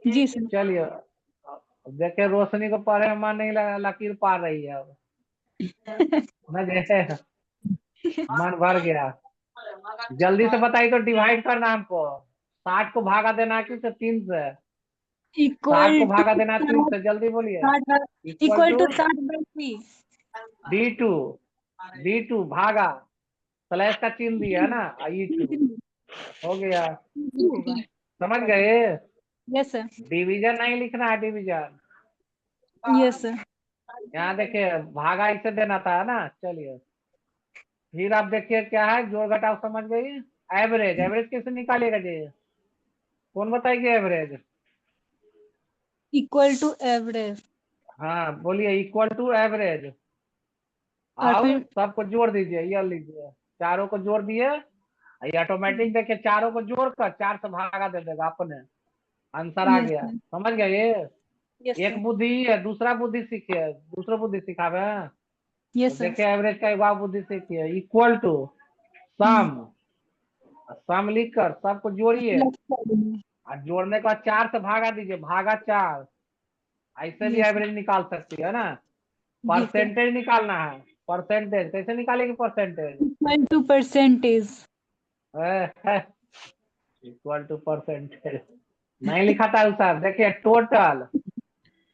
जी सर। चलिए अब देखिए रोशनी को पढ़े में मन नहीं लगा, लकीर पार रही है अब, समझ गए, मन भर गया। जल्दी से बताइए तो डिवाइड करना हमको, 60 को भागा देना है किससे, 3 से, 60 इक्वल को टू भागा देना है 3 से, जल्दी बोलिए। Equal equal to to 60/3। D2 भागा, स्लैश का चिन्ह दिया है ना, E2 हो गया, समझ गए। Yes sir. डिवीजन नहीं लिखना है, डिवीजन यस सर। यहाँ देखिए भागा इसे देना था ना। चलिए फिर आप देखिए क्या है, जोड़ घटाव समझ गई। एवरेज, एवरेज कैसे निकालेगा जी, कौन बताएगी एवरेज। Equal to average. हाँ बोलिए, इक्वल टू एवरेज, और और फिर सबको जोड़ दीजिए, ये लीजिए चारों को जोड़ दिए, ये ऑटोमेटिक देखिए चारों को जोड़कर 4 से भागा दे देगा अपने, आंसर आ यस गया, सर। समझ गए। यस एक सर। बुद्धि है, दूसरा बुद्धि सीखिए, दूसरा बुद्धि सिखावे, तो यस सर। देखिए एवरेज का एक और बुद्धि सीखिए, इक्वल टू सम, सम लिख कर सबको जोड़िए, और जोड़ने के बाद 4 से भागा दीजिए, भागा 4, ऐसे भी यस एवरेज निकाल सकती है ना। जी सर। परसेंटेज निकालना है, परसेंटेज कैसे निकालेगी, percentage equal to percentage. Equal to percentage नहीं लिखा था सर, देखिए total,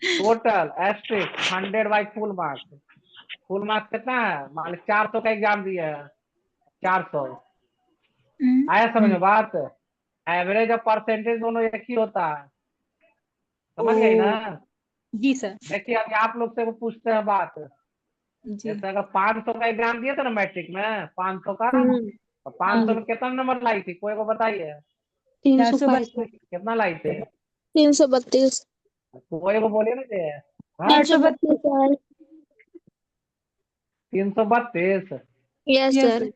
total asterisks 100 by full marks, full marks कितना है? मान लो 400 का एग्जाम दिए है, 400 आया समझ में बात? एवरेज और परसेंटेज दोनों एक ही होता है, समझ गई ना? जी सर। देखिए अभी आप लोग से वो पूछते हैं बात, जी जैसे अगर 500 का एग्जाम दिए थे ना मैट्रिक में, 500 का, तो 500 में कितना नंबर लाई थी कोई को बताइए? 432 कितना लाई थे? 332 कोई को बोलिए ना जी। हाँ? 432 332। Yes yes sir sir.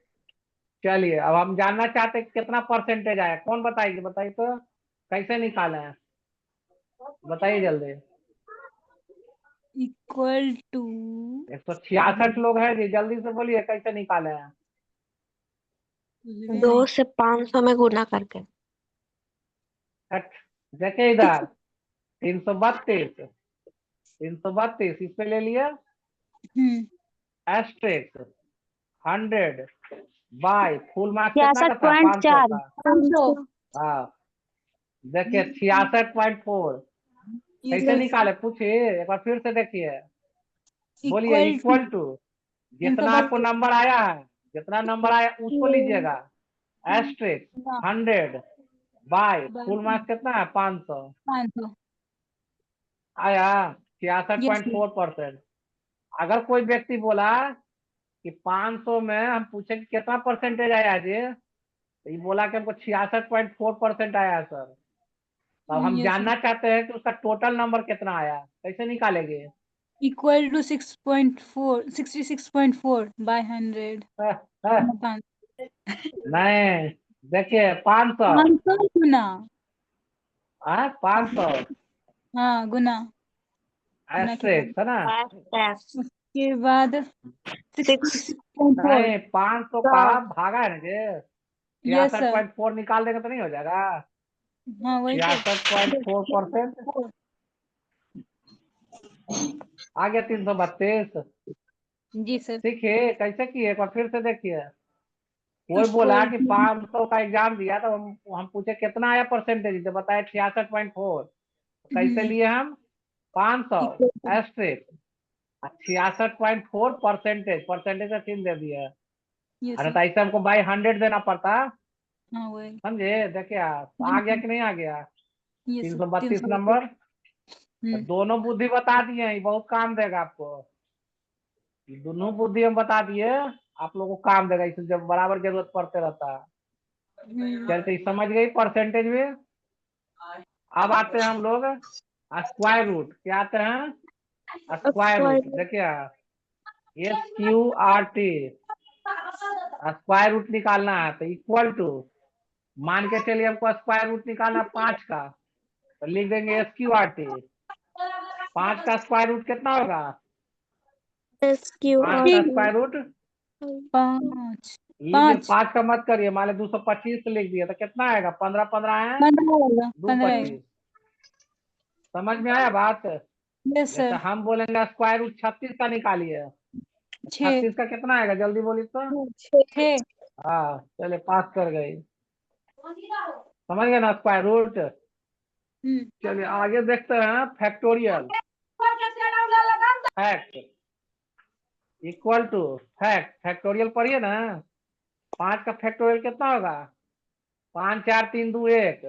चलिए अब हम जानना चाहते हैं कि कितना परसेंटेज आया, कौन बताइए? बताइए तो कैसे निकाले हैं, बताइए जल्दी। इक्वल टू 166 लोग हैं जी, जल्दी से बोलिए कैसे निकाले हैं। 2 से 500 में गुना करके। हट, देखिए इधर 332 इस पे ले लिया, एस्ट्रिक्स 100 बाय फुल मार्क्स कितना का था? 500 का। 500 हाँ देखिए 66.4 कैसे निकाले पूछिए एक बार फिर से देखिए, बोलिए इक्वल टू जितना आपको नंबर आया है, जितना नंबर आया उसको लीजिएगा, एस्ट्रिक्स 100 बाय फुल मार्क्स कितना है? 500 500 आया यस 66.4%। अगर कोई व्यक्ति बोला कि 500 में हम पूछे कि कितना परसेंटेज आया जी, तो ये बोला कि हमको 66.4% आया है सर, तो अब हम जानना चाहते हैं कि उसका टोटल नंबर कितना आया, कैसे निकालेंगे? इक्वल टू 6.4 66.4 बाय 100 नहीं देखिए 500 500 गुना। 500 हाँ गुना गुना के बाद एस्ट्रिक्स है ना, उसके बाद 66.4 नहीं 500 का भागा है ना जी, यस सर। 66.4 निकाल देंगे तो नहीं हो जाएगा? हाँ वही तो 66.4% आ गया 332। जी सर। देखिए कैसे किए एक बार फिर से देखिए, कोई बोला इक्वल कि 500 का एग्जाम दिया तो हम पूछे कितना आया परसेंटेज, तो बताया 66.4, कैसे लिए हम? 500 एस्ट्रिक्स 66.4 परसेंटेज का चिन्ह दे दिया है। यस अरे सर। तो ऐसे हमको बाई 100 देना पड़ता, हाँ वही समझे? देखिए आप आ गया कि नहीं आ गया? यस 332 नंबर, तो हम्म दोनों बुद्धि बता दिए हैं, ये बहुत काम देगा आपको, ये दोनों बुद्धि हम बता दिए, आप लोगों को काम देगा, इसे जब बराबर जरूरत पड़ते रहता है। चलते समझ गई परसेंटेज में। अब आते हैं हम लोग स्क्वायर रूट, क्या आते हैं? Square root. देखिए SQRT स्क्वायर रूट निकालना है, तो इक्वल टू मान के चलिए हमको स्क्वायर रूट निकालना 5 का, तो लिख देंगे SQRT 5 का स्क्वायर रूट कितना होगा? 5 का स्क्वायर रूट 5 लीजिए, 5 का मत करिए, मान लो 225 लिख दिया तो कितना आएगा? 15 15 है 225। समझ में आया बात? यस जैसे सर। हम बोलेंगे स्क्वायर रूट 36 का निकालिए, 6 36 का कितना आएगा जल्दी बोलिए तो? 6 हाँ चलिए पास कर गई, समझ गए ना स्क्वायर रूट। चलिए आगे देखते हैं factorial. Fact equal two factorial पढ़िए ना, 5 का फैक्टोरियल कितना होगा? 5 4 3 2 1,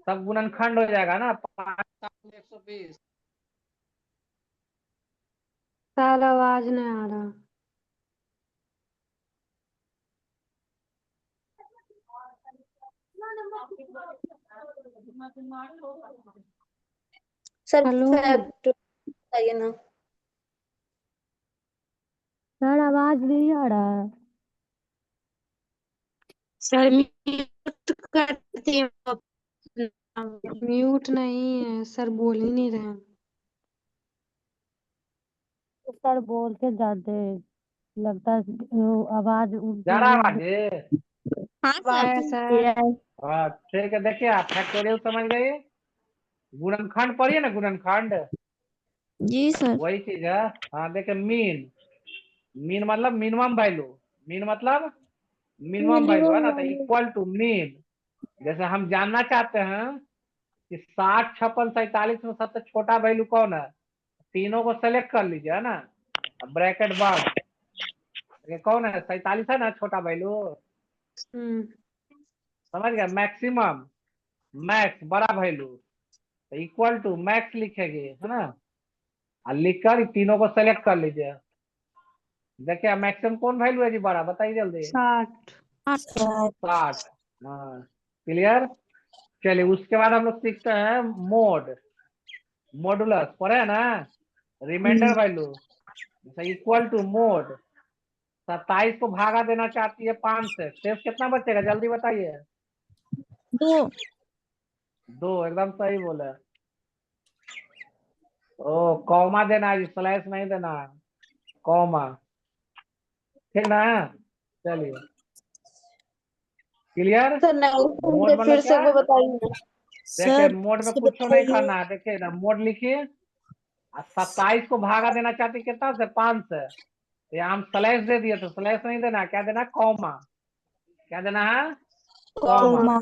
सब गुणनखंड हो जाएगा ना, 5 7 120। सर आवाज नहीं आ रहा। सर हेलो बताइए ना। सर आवाज नहीं आ रहा है। सर म्यूट करती हूँ अपना। म्यूट नहीं है सर, बोल ही नहीं रहे हैं। तो सर बोल के जाते, लगता है वो आवाज जा रहा उल्टी आवाज? हाँ है सर। सर। हाँ ठीक है, देखिए आप फैक्टोरियल समझ गए, गुणनखंड पढ़िए ना, गुणनखंड जी सर। वही चीज है। हाँ देखिए मीन, मीन मतलब मिनिमम वैल्यू, मीन मतलब मिनिमम वैल्यू है ना, तो इक्वल टू मीन। जैसे हम जानना चाहते हैं कि 60 56 47 में सबसे छोटा वैल्यू कौन है, तीनों को सेलेक्ट कर लीजिए है ना, अब ब्रैकेट बंद। ये कौन है? 47 है ना छोटा वैल्यू, समझ गया? मैक्सिमम, मैक्स बड़ा वैल्यू, तो इक्वल टू मैक्स लिखेगी, है ना? और लिखकर तीनों को सेलेक्ट कर लीजिए। देखिए मैक्सिमम कौन वैल्यू है जी बड़ा, बताइए जल्दी। 60। 60। हाँ क्लियर। चलिए उसके बाद हम लोग सीखते हैं मोड, मॉडुलस, पढ़े है ना? Reminder value equal to mod. 27 को भागा देना चाहती है 5 से, शेष कितना बचेगा जल्दी बताइए। 2 2, एकदम सही बोले। ओ कॉमा देना है, स्लैश नहीं देना है, कॉमा, ठीक ना? चलिए क्लियर। सर नहीं मोड समझे, मतलब फिर से क्या? एक बार बताइए। देखिए मोड में कुछ नहीं करना है। देखिए ना मोड लिखिए, 27 को भागा देना चाहती है कितना से? 5 से। यहाँ हम स्लैश दे दिए, तो स्लैश नहीं देना, क्या देना? कॉमा। क्या देना है? कॉमा।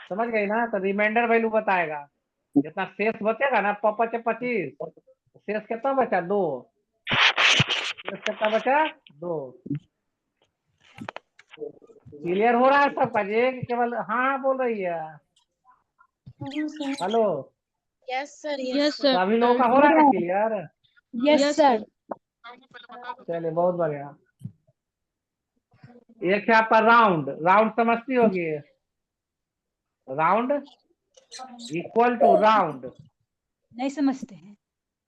समझ गई ना? तो रिमाइंडर वैल्यू बताएगा, जितना शेष बचेगा ना, 25, शेष कितना बचा? 2। शेष कितना बचा? 2। क्लियर हो रहा है सबका जी कि केवल हाँ बोल रही है? Hello, yes sir, yes sir सभी लोगों का हो रहा है क्लियर? Yes sir. चलिए बहुत बढ़िया। एक है आपका राउंड, राउंड समझती होगी? राउंड इक्वल टू राउंड, नहीं समझते हैं।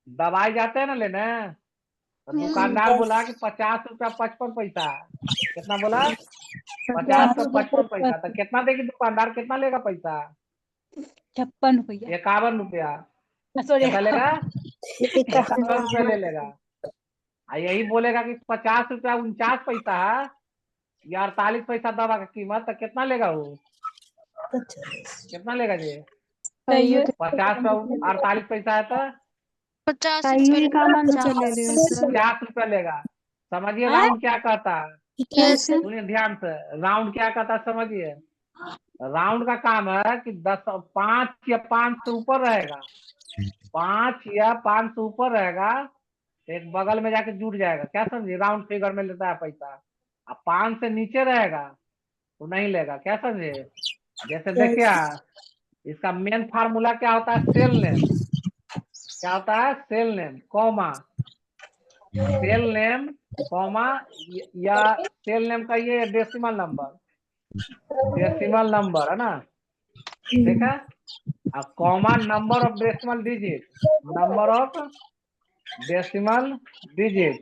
दवाई जाते हैं ना लेने, तो दुकानदार बोला कि 50 रुपया 55 पैसा। कितना बोला? 50 का 55 पैसा। तो कितना देगी दुकानदार, कितना लेगा पैसा? 56 रुपया। 51 रुपया। सॉरी, कितना लेगा? 51 रुपया ले लेगा। यही बोलेगा कि 50 रुपया 49 पैसा है या 48 पैसा दवा का कीमत, तो कितना लेगा वो? कितना लेगा जी? 50 का 48 पैसा है तो 50 सही का मन से ले रहे हो सर। 50 रुपया लेगा। समझिए राउंड क्या कहता है, यस सुनिए ध्यान से। राउंड क्या कहता है समझिए। राउंड का काम है कि 5 या 5 से ऊपर रहेगा, 5 या 5 से ऊपर रहेगा, एक बगल में जाके जुड़ जाएगा। क्या समझिए? राउंड फिगर में लेता है पैसा। अब 5 से नीचे रहेगा तो नहीं लेगा। क्या समझे? जैसे देखिए इसका मेन फार्मूला क्या होता है? Cell name. क्या होता है? Cell name comma, cell name comma, या सेल नेम का ये डेसिमल नंबर, डेसिमल नंबर है ना, ठीक है? अब comma number of decimal digit, number of decimal digit,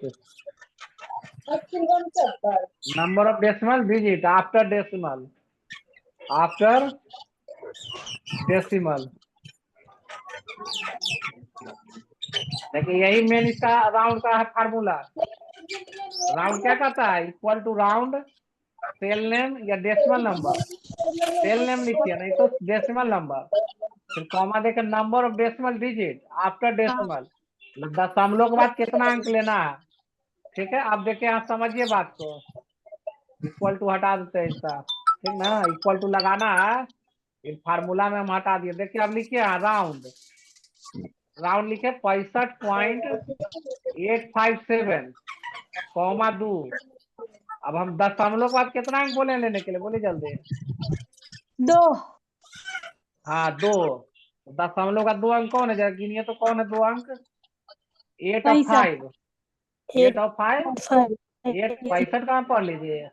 number of decimal digit after decimal, after decimal. देखिए यही मेन इसका राउंड का है फार्मूला। राउंड क्या कहता है? Equal to round cell name या डेसिमल नंबर, सेल नेम लिखिए नहीं तो डेसिमल नंबर, फिर कॉमा देकर number of decimal digit after decimal, दशमलव के बाद कितना अंक लेना है। ठीक है, अब देखिए आप समझिए बात को। इक्वल टू हटा देते हैं इसका, ठीक ना? इक्वल टू लगाना है, इस फार्मूला में हम हटा दिए। देखिए अब लिखिए राउंड, राउंड लिखे 65.857 कॉमा 2। अब हम दशमलव के बाद कितना अंक बोले लेने के लिए, बोले जल्दी। 2। हाँ 2। दशमलव का 2 अंक कौन है जरा गिनिए तो, कौन है 2 अंक? 8 और 5, 8 और 5, 8 65 कहाँ पढ़ लीजिए?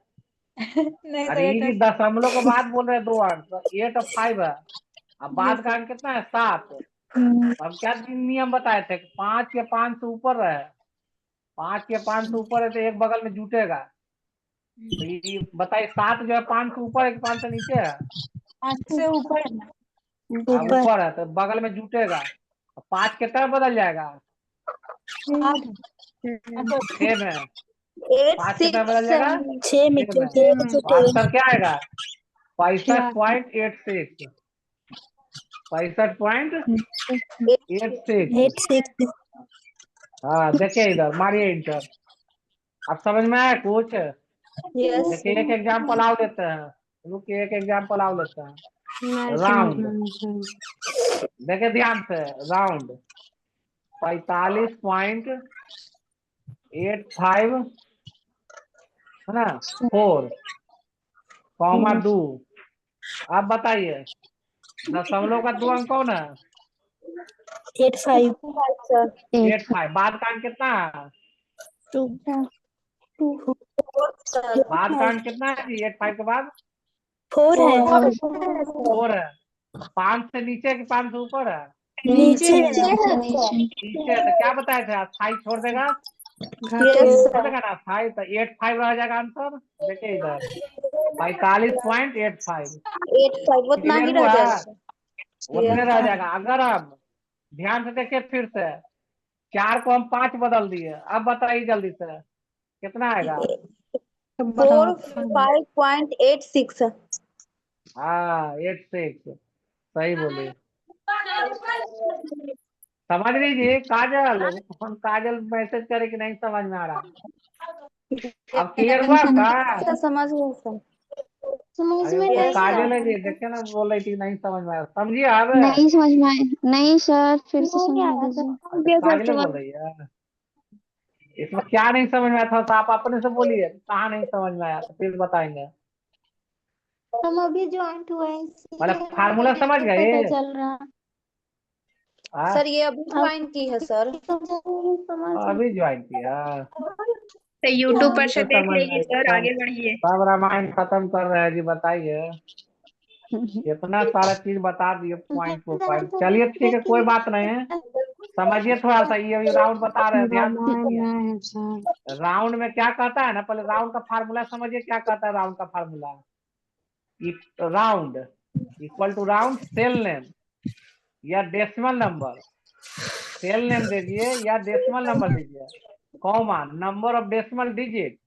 नहीं अरे ये दशमलव के बाद बोल रहे 2 अंक, तो 8 और 5 है। अब बाद का अंक कितना है? 7। अब क्या नियम बताए थे? 5 या 5 से ऊपर रहे, 5 या 5 से ऊपर है तो एक बगल में जुटेगा। तो ये बताइए 7 जो है 5 से ऊपर है कि 5 से नीचे है? 5 से ऊपर है ना। हाँ ऊपर है तो बगल में जुटेगा। 5 के तरफ बदल जाएगा 8। 6 में, 5 के तरफ बदल जाएगा 6 में 6 में। तो आंसर क्या आएगा? 65.86, 65.86। हाँ देखिए इधर मारिए इंटर। अब समझ में आया कुछ? देखिए एक एग्जाम्पल आओ लेते हैं, रुकिए एक एग्जाम्पल आओ लेते हैं। नहीं राउंड, समझ में नहीं। देखिए ध्यान से, राउंड 45.857 85 है ना 4 कॉमा 2। अब बताइए दशमलव का 2 अंक कौन है? 85 सर 85। बाद का अंक कितना है? 2 बाद का अंक कितना है जी? 85 के बाद 4 है 4 है। 5 से नीचे कि 5 से ऊपर है? नीचे नीचे है। तो क्या बताया था? अस्थाई छोड़ देगा, छोड़ देगा ना अस्थाई, तो 85 रह जाएगा आंसर। देखिए इधर 45.85 उतना ही क्लियर रह हुआ? जाएगा। उतने रह जाएगा। अगर अब ध्यान से देखिए फिर से 4 को हम 5 बदल दिए, अब बताइए जल्दी से कितना आएगा? 45.86 हाँ 86 सही बोले। समझ लीजिए काजल, हम काजल मैसेज करे कि नहीं समझ में आ रहा। अब क्लियर हुआ आपका? समझ गए सर। अरे वो काजल है जी, देखे ना बोल रही थी नहीं समझ में आया। समझिए अब नहीं समझ में आया। नहीं सर, फिर से समझा दीजिए। काजल बोल रही है। इसमें क्या नहीं समझ में आया था तो आप अपने से बोलिए कहाँ नहीं समझ में आया, तो फिर बताएंगे। हम अभी ज्वाइंट हुए हैं, मतलब इसीलिए फार्मूला हमें समझ नहीं गए? पता चल रहा। हाँ, सर ये अभी ज्वाइन की है सर। समझ अभी ज्वाइन किया। तो यूट्यूब पर से तो देख समझ में लीजिए सर, सब आगे बढ़िए। सब रामायण खत्म कर रहे हैं जी। बताइए इतना सारा चीज बता दिए पॉइंट टू पॉइंट। चलिए ठीक है कोई बात नहीं है, समझिए थोड़ा सा। ये अभी राउंड बता रहे हैं, ध्यान से सुनिए। राउंड में क्या कहता है ना, पहले राउंड का फार्मूला समझिए। क्या कहता है राउंड का formula? Round equal to round cell name या डेसिमल नंबर। सेल नेम दीजिए या डेसिमल नंबर दीजिए, comma number of decimal digit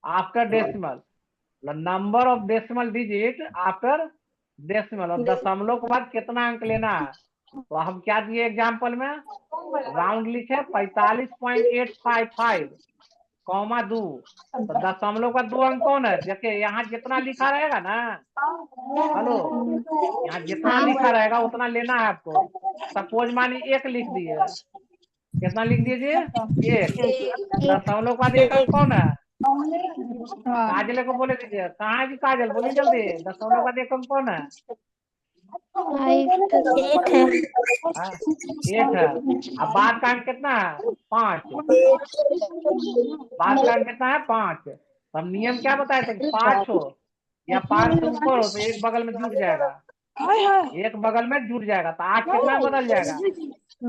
after decimal, number of decimal digit after decimal, और दशमलव के बाद कितना अंक लेना है। तो हम क्या दिए एग्जाम्पल में? राउंड लिखे 45.855 कॉमा 2, तो दशमलव का 2 अंक कौन है? देखिए यहाँ जितना लिखा रहेगा ना, हेलो, यहाँ जितना लिखा रहेगा उतना लेना है आपको। सपोज मानिए 1 लिख दिए, कितना लिख दीजिए? 1। दशमलव का 1 अंक कौन है? काजल को बोले दीजिए। कहाँ है जी काजल, बोलिए जल्दी। दशमलव का 1 अंक कौन है? 8 है। 8 है। अब बाद का अंक कितना है? 5। बाद का अंक कितना है? 5। तो हम नियम क्या बताए थे? 5 हो या 5 से ऊपर हो तो एक बगल में जुड़ जाएगा, एक बगल में जुड़ जाएगा। तो 8 कितना में बदल जाएगा?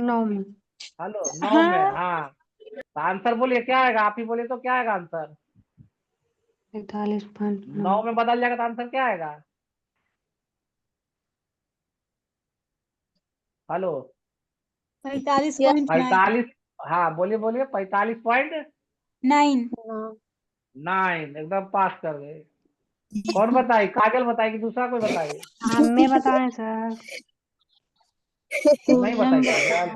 9 में। हेलो 9 में। हाँ तो आंसर बोलिए क्या आएगा? आप ही बोलिए तो क्या आएगा आंसर? 9 में बदल जाएगा तो आंसर क्या आएगा? हेलो 45। हाँ बोलिए बोलिए 45.9 एकदम पास कर गए। कौन बताई? काजल बताई कि दूसरा कोई बताई? हमें बताएं सर। नहीं बताई काजल।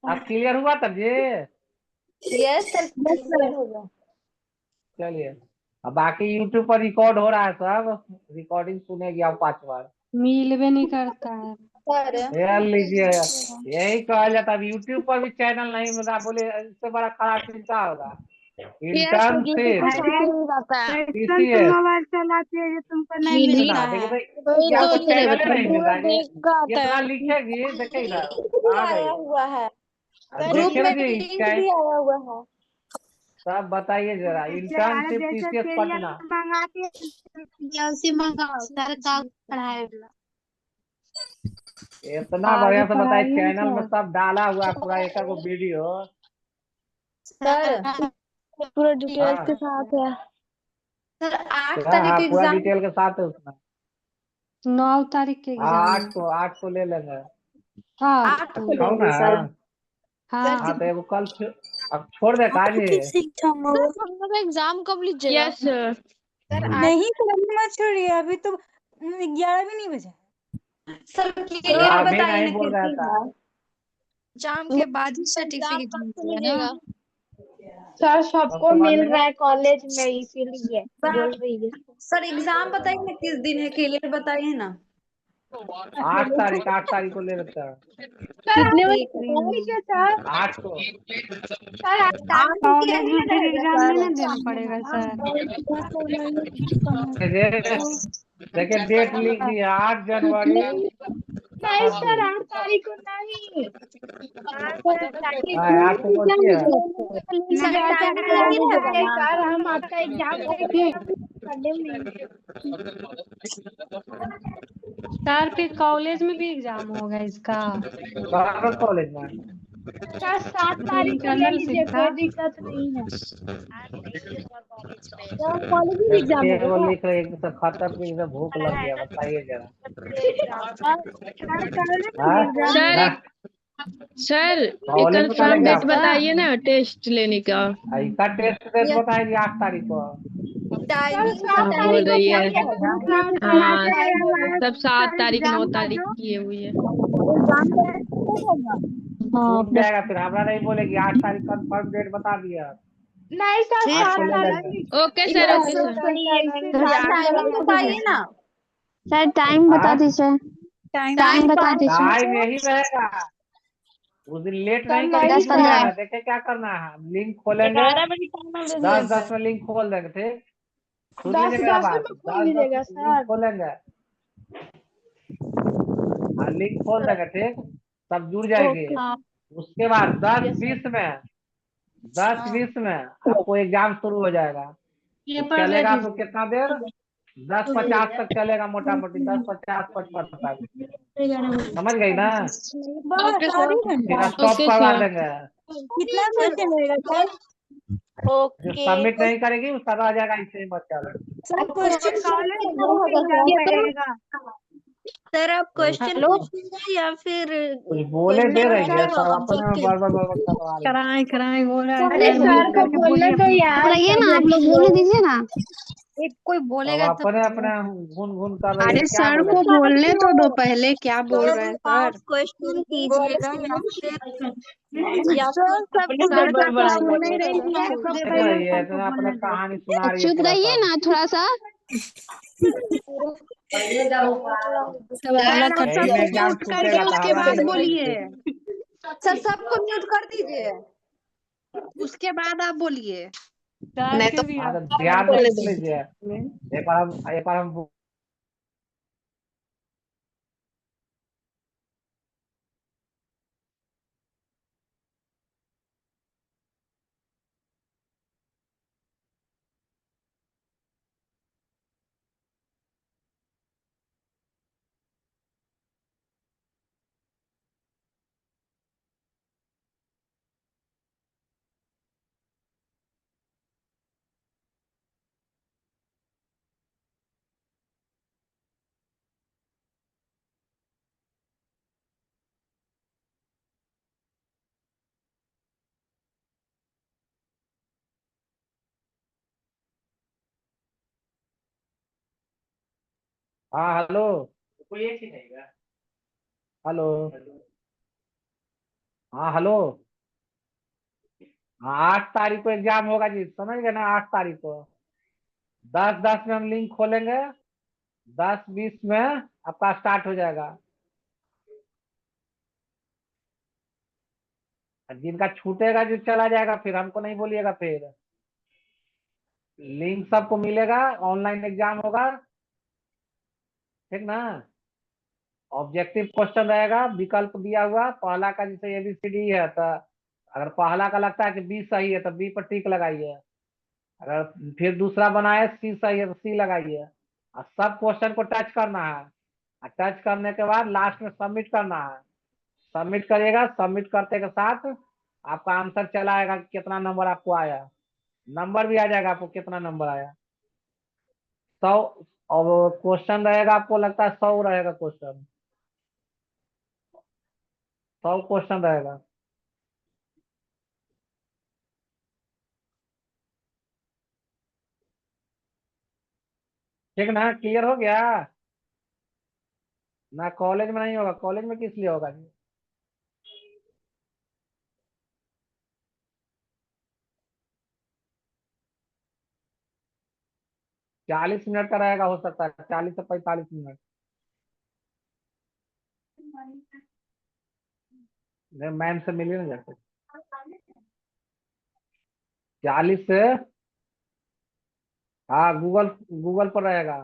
अब क्लियर हुआ तब ये? यस सर क्लियर हो गया। चलिए अब बाकी यूट्यूब पर रिकॉर्ड हो रहा है, सब रिकॉर्डिंग सुनेगी आप 5 बार। मिलवे नहीं करता है। सर यार लीजिए, यही कहा जाता है। अब यूट्यूब पर भी चैनल नहीं मिला, बोले इससे बड़ा खराब चीज क्या होगा? इंटर्नशिप TCS मोबाइल चलाती है, ये तुमको नहीं देखिए मिलता है। तो ये आपको चैनल ही नहीं मिल रहा है। जितना लिखेगी देखिए इधर आ आया गई। हुआ है अब ग्रुप देखिए ना में जी लिंक भी आया हुआ है। सब बताइए जरा। अरे इंटर्नशिप जैसे TCS सीरियल पटना। मंगाती है उसी मंगाओ, सारे काम पढ़ाए वाला। इतना बढ़िया से बताए, चैनल में सब डाला हुआ है पूरा एक एक वीडियो। सर पूरा डिटेल्स हाँ के साथ है। सर 8 क्या? तारीख हाँ पूरा एग्जाम। डिटेल के साथ है उसमें। 9 तारीख के एग्जाम है। 8 को ले लेंगे। हाँ 8 को हो लेंगे ना? सर। हाँ तो एगो कल अब छोड़ दे काजी। एग्जाम कब लीजिएगा? Yes sir. सर नहीं सर अभी मत छोड़िए, अभी तो 11 भी नहीं बजा। सर क्लियर अभी बताइए नहीं ना बोल रहा था। एग्जाम के बाद ही सर्टिफिकेट मिलेगा ना? सर सबको सबके बाद मिल में रहा है कॉलेज में, इसीलिए बोल रही है। सर एग्जाम बताइए ना किस दिन है, क्लियर बताइए ना। 8 तारीख को ले लेता है। कितने देख रही हूँ। बजे सर? 8 को। सर आज टाइमिंग क्या कॉलेज में फिर रहेगा एग्जाम सर? नहीं ना देना पड़ेगा सर। देखिए डेट लिख दी है 8 जनवरी। नहीं सर 8 तारीख को नहीं। आपको कौन है? सर टाइमिंग नहीं रहेगा सर, हम आपका एग्जाम देंगे संडे में। सर फिर कॉलेज में भी एग्जाम होगा इसका। गवर्नमेंट कॉलेज में। सर 7 मतलब तारीख को ले इंटरनल लीजिए, शिफ्ट था। कोई दिक्कत नहीं है। तो कॉलेज में एग्जाम वो होगा। लिख रहे हैं कि खत्म की जैसे भूख लग गया, बताइए जरा। हाँ? सर ना? सर एक कॉलेज में कल कंफर्म डेट एग्जाम बताइए ना टेस्ट लेने का। इसका टेस्ट डेट बताएगी 8 तारीख को। सर 7 हाँ बोल तारीख को रही क्या है। रहेगा? हाँ सब 7 तारीख 9 तारीख किए हुई है। छूट जाएगा फिर हमारा नहीं बोलेगी 8 तारीख कंफर्म डेट बता दिया। नहीं सर आज 7 को ले तारीख लेंगे। Okay sir okay sir. Timing बताइए ना। सर टाइम बता हाँ? दीजिए। टाइम बता दीजिए। टाइम यही रहेगा, उस दिन लेट नहीं नहीं करेगी। जो है सर। ना देखे क्या करना है, लिंक खोलेंगे 10-10 में लिंक खोल देंगे। ठीक, सुन 10 लीजिए मेरा 10 बात। में खोल 10-10 लीजिएगा में लिंक सर। खोलेंगे और लिंक खोल देंगे। ठीक, सब जुड़ जाएंगे। उसके बाद 10-20 में 10-20 में आपको एग्जाम शुरू हो जाएगा। तो चलेगा आपको कितना देर? 10:50 तक चलेगा, मोटा मोटी 10:50-55 तक। समझ गई ना? Okay sir. फिर स्टॉप ओके करवा सर। देंगे। कितना देर चलेगा सर? जो सबमिट नहीं करेगी उसका रह जाएगा ऐसे ही बच्चा। सर क्वेश्चन सर आप क्वेश्चन पूछिएगा या फिर कुछ बोले दे रही है, सब अपने में ऑब्जेक्टिव? बड़बड़ करवा रही है। कराएं कराएं बोल रहा है। अरे सर को बोलने दो यार। बताइए ना, आप लोग बोलने दीजिए ना। कोई अब बोलेगा तो अपने अपने घून घून कर रही है, अरे क्या सर बोले? को बोलने तो दो पहले, क्या बोल रहे हैं आप सर? क्वेश्चन कीजिएगा या सर सर का तो सुन ही रही है, देख रही है तो अपने कहानी सुना रही है चुप पूरा रहिए सब। ना थोड़ा सा। सर यही में सबको एग्जाम म्यूट छूटेगा करके तो उसके हमारा बाद नहीं बोलिए। सर सबको म्यूट कर दीजिए। उसके बाद आप बोलिए। सर नहीं के तो भी हाँ, तो आप ध्यान से सुन लीजिए। एक बार हम हाँ हेलो। हेलो। हाँ हेलो। हाँ 8 तारीख को एग्जाम होगा जी, समझ गए ना? 8 तारीख को 10-10 में हम लिंक खोलेंगे, 10-20 में आपका स्टार्ट हो जाएगा। और जिनका छूटेगा जो चला जाएगा, फिर हमको नहीं बोलिएगा। फिर लिंक सबको मिलेगा, ऑनलाइन एग्जाम होगा। ठीक ना? ऑब्जेक्टिव क्वेश्चन रहेगा, विकल्प दिया हुआ पहला का, जैसे ABCD है तो अगर पहला का लगता है कि बी सही है तो बी पर टिक लगाइए। अगर फिर दूसरा बनाए सी सही है तो सी लगाइए। और सब क्वेश्चन को टच करना है, और टच करने के बाद लास्ट में सबमिट करना है। सबमिट करिएगा, सबमिट करते के साथ आपका आंसर चला आएगा कि कितना नंबर आपको आया। नंबर भी आ जाएगा आपको कितना नंबर आया। 100 और क्वेश्चन रहेगा, आपको लगता है 100 रहेगा क्वेश्चन, 100 क्वेश्चन रहेगा। ठीक ना? क्लियर हो गया ना? कॉलेज में नहीं होगा, कॉलेज में किस लिए होगा जी? 40 मिनट का रहेगा, हो सकता है 40 से 45 मिनट। मैम से मिलिए ना जाकर। 40 से, हाँ गूगल गूगल पर रहेगा।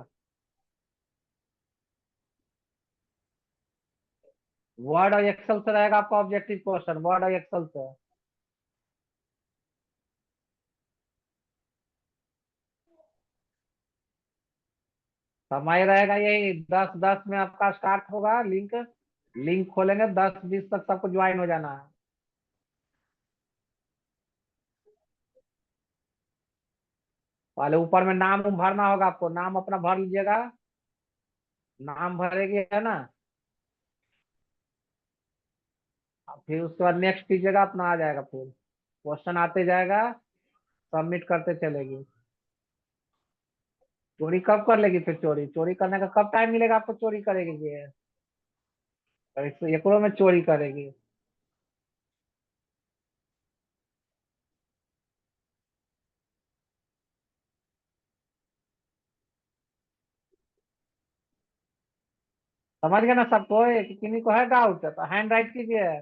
वर्ड और एक्सेल से रहेगा आपका ऑब्जेक्टिव क्वेश्चन, वर्ड और एक्सेल से। समय रहेगा यही 10-10 में आपका स्टार्ट होगा लिंक। लिंक खोलेंगे 10-20 तक सबको ज्वाइन हो जाना है। पहले ऊपर में नाम भरना होगा आपको, नाम अपना भर लीजिएगा। नाम भरेगी है ना, फिर उसके बाद नेक्स्ट कीजिएगा, अपना आ जाएगा। फिर क्वेश्चन आते जाएगा, सबमिट करते चलेगी। चोरी कब कर लेगी फिर? चोरी चोरी करने का कब टाइम मिलेगा आपको? चोरी करेगी ये, एकड़ों में चोरी करेगी। समझ गए ना सबको? किन्हीं को है डाउट तो हैंड राइट कीजिए।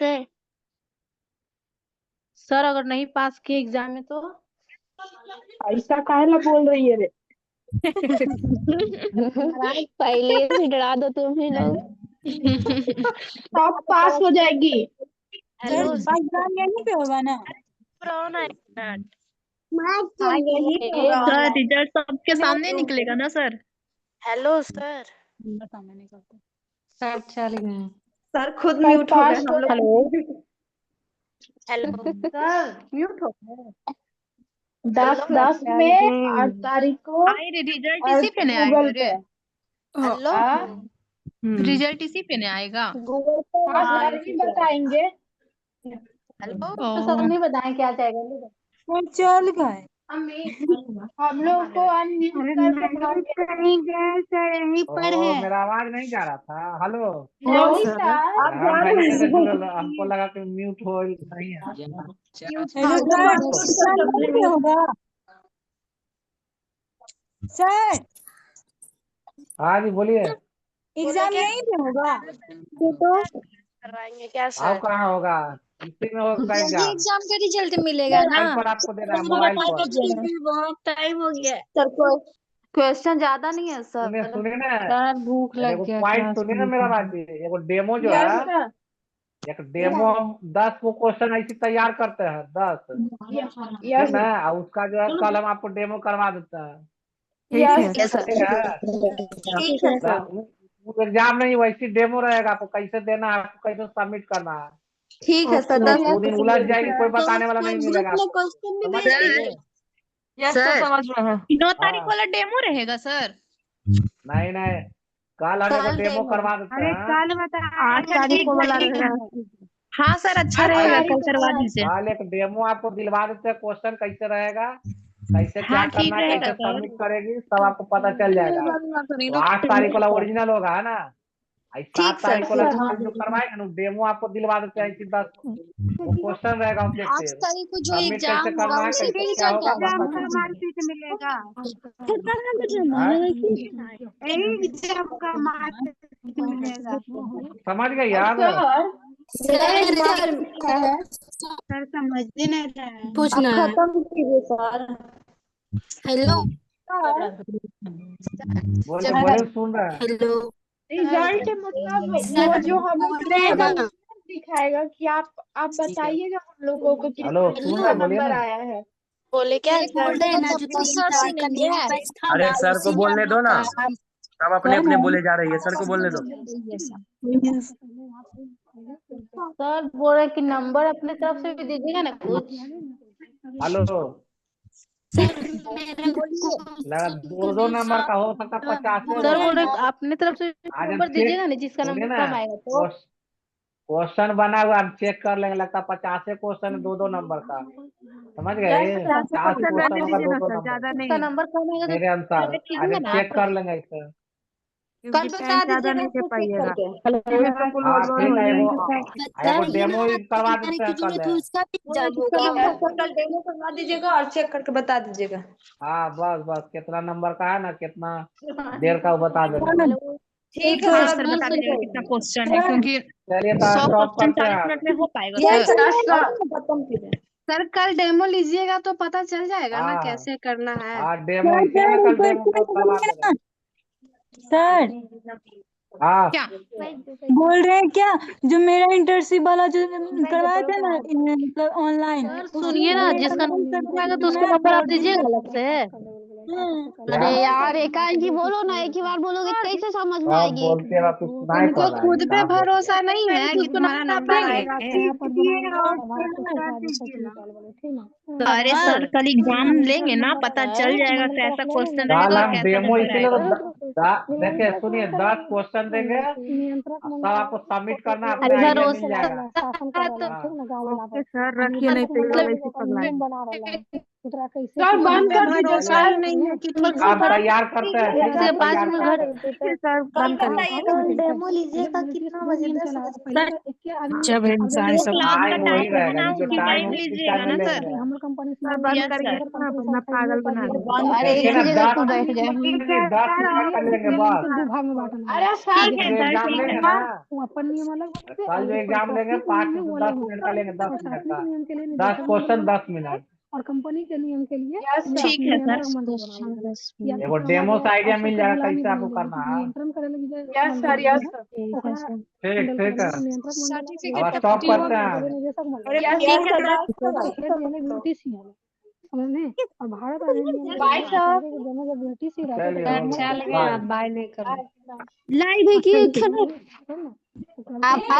सर सर अगर नहीं पास किए एग्जाम में तो? ऐसा काहे बोल रही है रे? पहले से डरा दो तुम ही लोग। सब पास हो जाएगी। हेलो एग्जाम यहीं पे होगा ना? हाँ यही पे होगा। सर रिजल्ट सबके सामने निकलेगा ना सर? Hello sir. सर चल गए। सर खुद सब म्यूट हो गए पास हम लोग। हेलो सर म्यूट हो गए। 10-10 में 8 तारीख को आई रे रिजल्ट और इसी पे नहीं आएगा गूगल रे? पे। हेलो रिजल्ट इसी पे नहीं आएगा? गूगल पे हाँ, सर ही बताएंगे। हेलो सर नहीं बताएं क्या जाएगा? वो चल गए। हम लोग को अनम्यूट करके बाहर नहीं गए सर, यहीं पर ओ है। मेरा आवाज नहीं जा रहा था? हेलो नहीं सर। आप हम जा भाई रहे से हैं। जुड़ल, हमको लगा कि म्यूट हो नहीं है। हेलो सर, एग्जाम यहीं पे होगा? सर हाँ जी बोलिए। एग्जाम यहीं पे होगा? करवाएंगे क्या अब सर? कहाँ होगा? इसी में होगा जल्दी एग्जाम। एग्जाम का रिजल्ट मिलेगा ना? मोबाइल पर आपको देना है, मोबाइल पर। बहुत टाइम हो गया। सर क्वेश्चन ज्यादा नहीं है सुनिए सर? सुनिए ना, सर भूख लग एगो गया पॉइंट क्लास सुनिए ना में। मेरा बात। एगो डेमो जो यस है, सर। एक डेमो हम 10 को क्वेश्चन ऐसे तैयार करते हैं 10, ठीक यस ना? और उसका जो है कल हम आपको डेमो करवा देते हैं, यस सर। ठीक है? ठीक है सर। वो एग्जाम नहीं, वैसी डेमो रहेगा। आपको कैसे देना है, आपको कैसे सबमिट करना है। ठीक है सर। तो 10 वो दिन उलझ जाएगी, कोई तो बताने वाला कोई नहीं ग्रुप मिलेगा में आपको। क्वेश्चन भी समझ भेज गए? दीजिए। यस सर समझ रहे हैं। 9 तारीख हाँ वाला डेमो रहेगा सर? नहीं नहीं, कल हम एगो कल डेमो डेमो। करवा देते हैं। 8 तारीख को वाला रहेगा। हाँ सर अच्छा 8 रहेगा, तारीख कल को करवा दीजिए। कल एक डेमो आपको दिलवा देते हैं, क्वेश्चन कैसे रहेगा, कैसे क्या हाँ ठीक करना, रहेगा कैसे सर। सबमिट करेगी, सब आपको पता चल जाएगा। तो 8 तारीख वाला ओरिजिनल होगा है ना? 7 ठीक सर। तारीख वाला जो करवाएंगे ना, डेमो आपको दिलवा देते हैं ऐसी 10 वो क्वेश्चन रहेगा 8 ऑब्जेक्टिव। तारीख को जो सबमिट कैसे एग्जाम होगा करना है, उसी कैसे पे क्या रिजल्ट होगा, आएगा। सब पता चल जाएगा। मिलेगा। हाँ? यही एग्जाम का मार्क्स मिलेगा। समझ गई और आप? सर मेरा एक बात पूछना है। सर समझ ही नहीं रहा है। आप पूछना है। खत्म कीजिए सर। हेलो सर बोले बोले सुन रहे हैं। हेलो रिजल्ट मतलब वो जो हम लोग देगा उसमें दिखाएगा कि आप बताइएगा हम लोगों को हेलो कितना सुन रहे, बोलिए नंबर ना। आया है। बोले क्या ये सर? बोल रहे हैं ना, तब तो सर से करिए। अरे सर को बोलने दो ना। सब अपने अपने बोले जा रही है, सर को बोलने दो। सर बोल रहे कि नंबर अपने तरफ से भी दीजिएगा ना कुछ। हेलो, लगा दो नंबर का हो सकता 50 सर बोल रहे अपने तरफ से आज हम नंबर चेक दीजिएगा ना जिसका सुनिए नंबर ना, कम आएगा तो। क्वेश्चन बना हुआ हम चेक कर लेंगे, लगता 50 क्वेश्चन 2-2 नंबर का, समझ गए? 50 क्वेश्चन होगा 2-2 नंबर, जिसका नंबर कम आएगा मेरे तो अनुसार प्राइवेट आज कीजिएगा हम ना चेक कर लेंगे इसे। कल बता दीजिएगा इसको चेक करके। हाँ ठीक है, एगो डेमो करवा देते हैं कल। कल डेमो करवा दीजिएगा और चेक करके बता दीजिएगा। हाँ बस कितना नंबर का है ना, कितना देर का वो बता देना। ठीक है हाँ सर, सर बता दीजिएगा कितना क्वेश्चन है, सर, क्योंकि चलिए तो 100 स्टॉप क्वेश्चन करते 40 हैं। मिनट में हो पाएगा यस सर। सर, खत्म कीजिए। सर कल डेमो लीजिएगा तो पता चल जाएगा ना हाँ कैसे करना है। हाँ, डेमो इसी में कल डेमो करवा देना। सर हाँ क्या बोल रहे हैं क्या, जो मेरा इंटर्नशिप वाला जो करवाए थे ना मतलब ऑनलाइन, सर सुनिए ना, जिसका नंबर आएगा तो उसका नंबर आप दीजिएगा अलग से। अरे यार एकाएक ही बोलो ना, एक ही बार बोलोगे कैसे समझ में आप आएगी। बोलते हैं कुछ सुनाई पड़ उनको रहा है, खुद पे क्या बोल रहे हैं? भरोसा नहीं है कि तुम्हारा नंबर आएगा। अरे सर कल एग्जाम लेंगे ना, पता चल जाएगा कैसा क्वेश्चन कल रहेगा और हम कैसा डेमो नंबर इसीलिए आएगा। देखिए सुनिए 10 क्वेश्चन देंगे, सब आपको सबमिट करना, अपने अरे आइडिया भरोसा मिल जाएगा। ओके सर रखिए, नहीं तो ये वाला इसी पर लाए। सर बंद कर दीजिए सर। नहीं है कि आप तैयार करते हैं, ठीक है, इसके 5 तैयार मिनट करते हैं। ठीक है सर, बंद करिए। डेमो लीजिएगा कितना बजे 10 बजे? जब इंसान सब क्लास का टाइम वही टाइम है रहेगा, ना, जो उसी टाइम टाइम उसी लीजिएगा टाइम में ना लेंगे। सर। सर बंद यस करिए, सर। अपना पागल बना रहे। अरे एक देखिए जगह ना, तो बैठ जाए। 10 मिनट का लेंगे बस। अरे सर ठीक है जो सर, एग्जाम ठीक लेंगे है। ना, कल जो एग्जाम लेंगे 5 से 10 मिनट का लेंगे, 10 मिनट का 10 क्वेश्चन 10 मिनट। ठीक है सर। एगो डेमो से आइडिया मिल जाएगा कैसे आपको करना है। Yes sir, yes sir. ठीक है, अब सर्टिफिकेट स्टॉप करते हैं। Yes bye sir. चलिए हो गया, बाय। लाइव है कि आप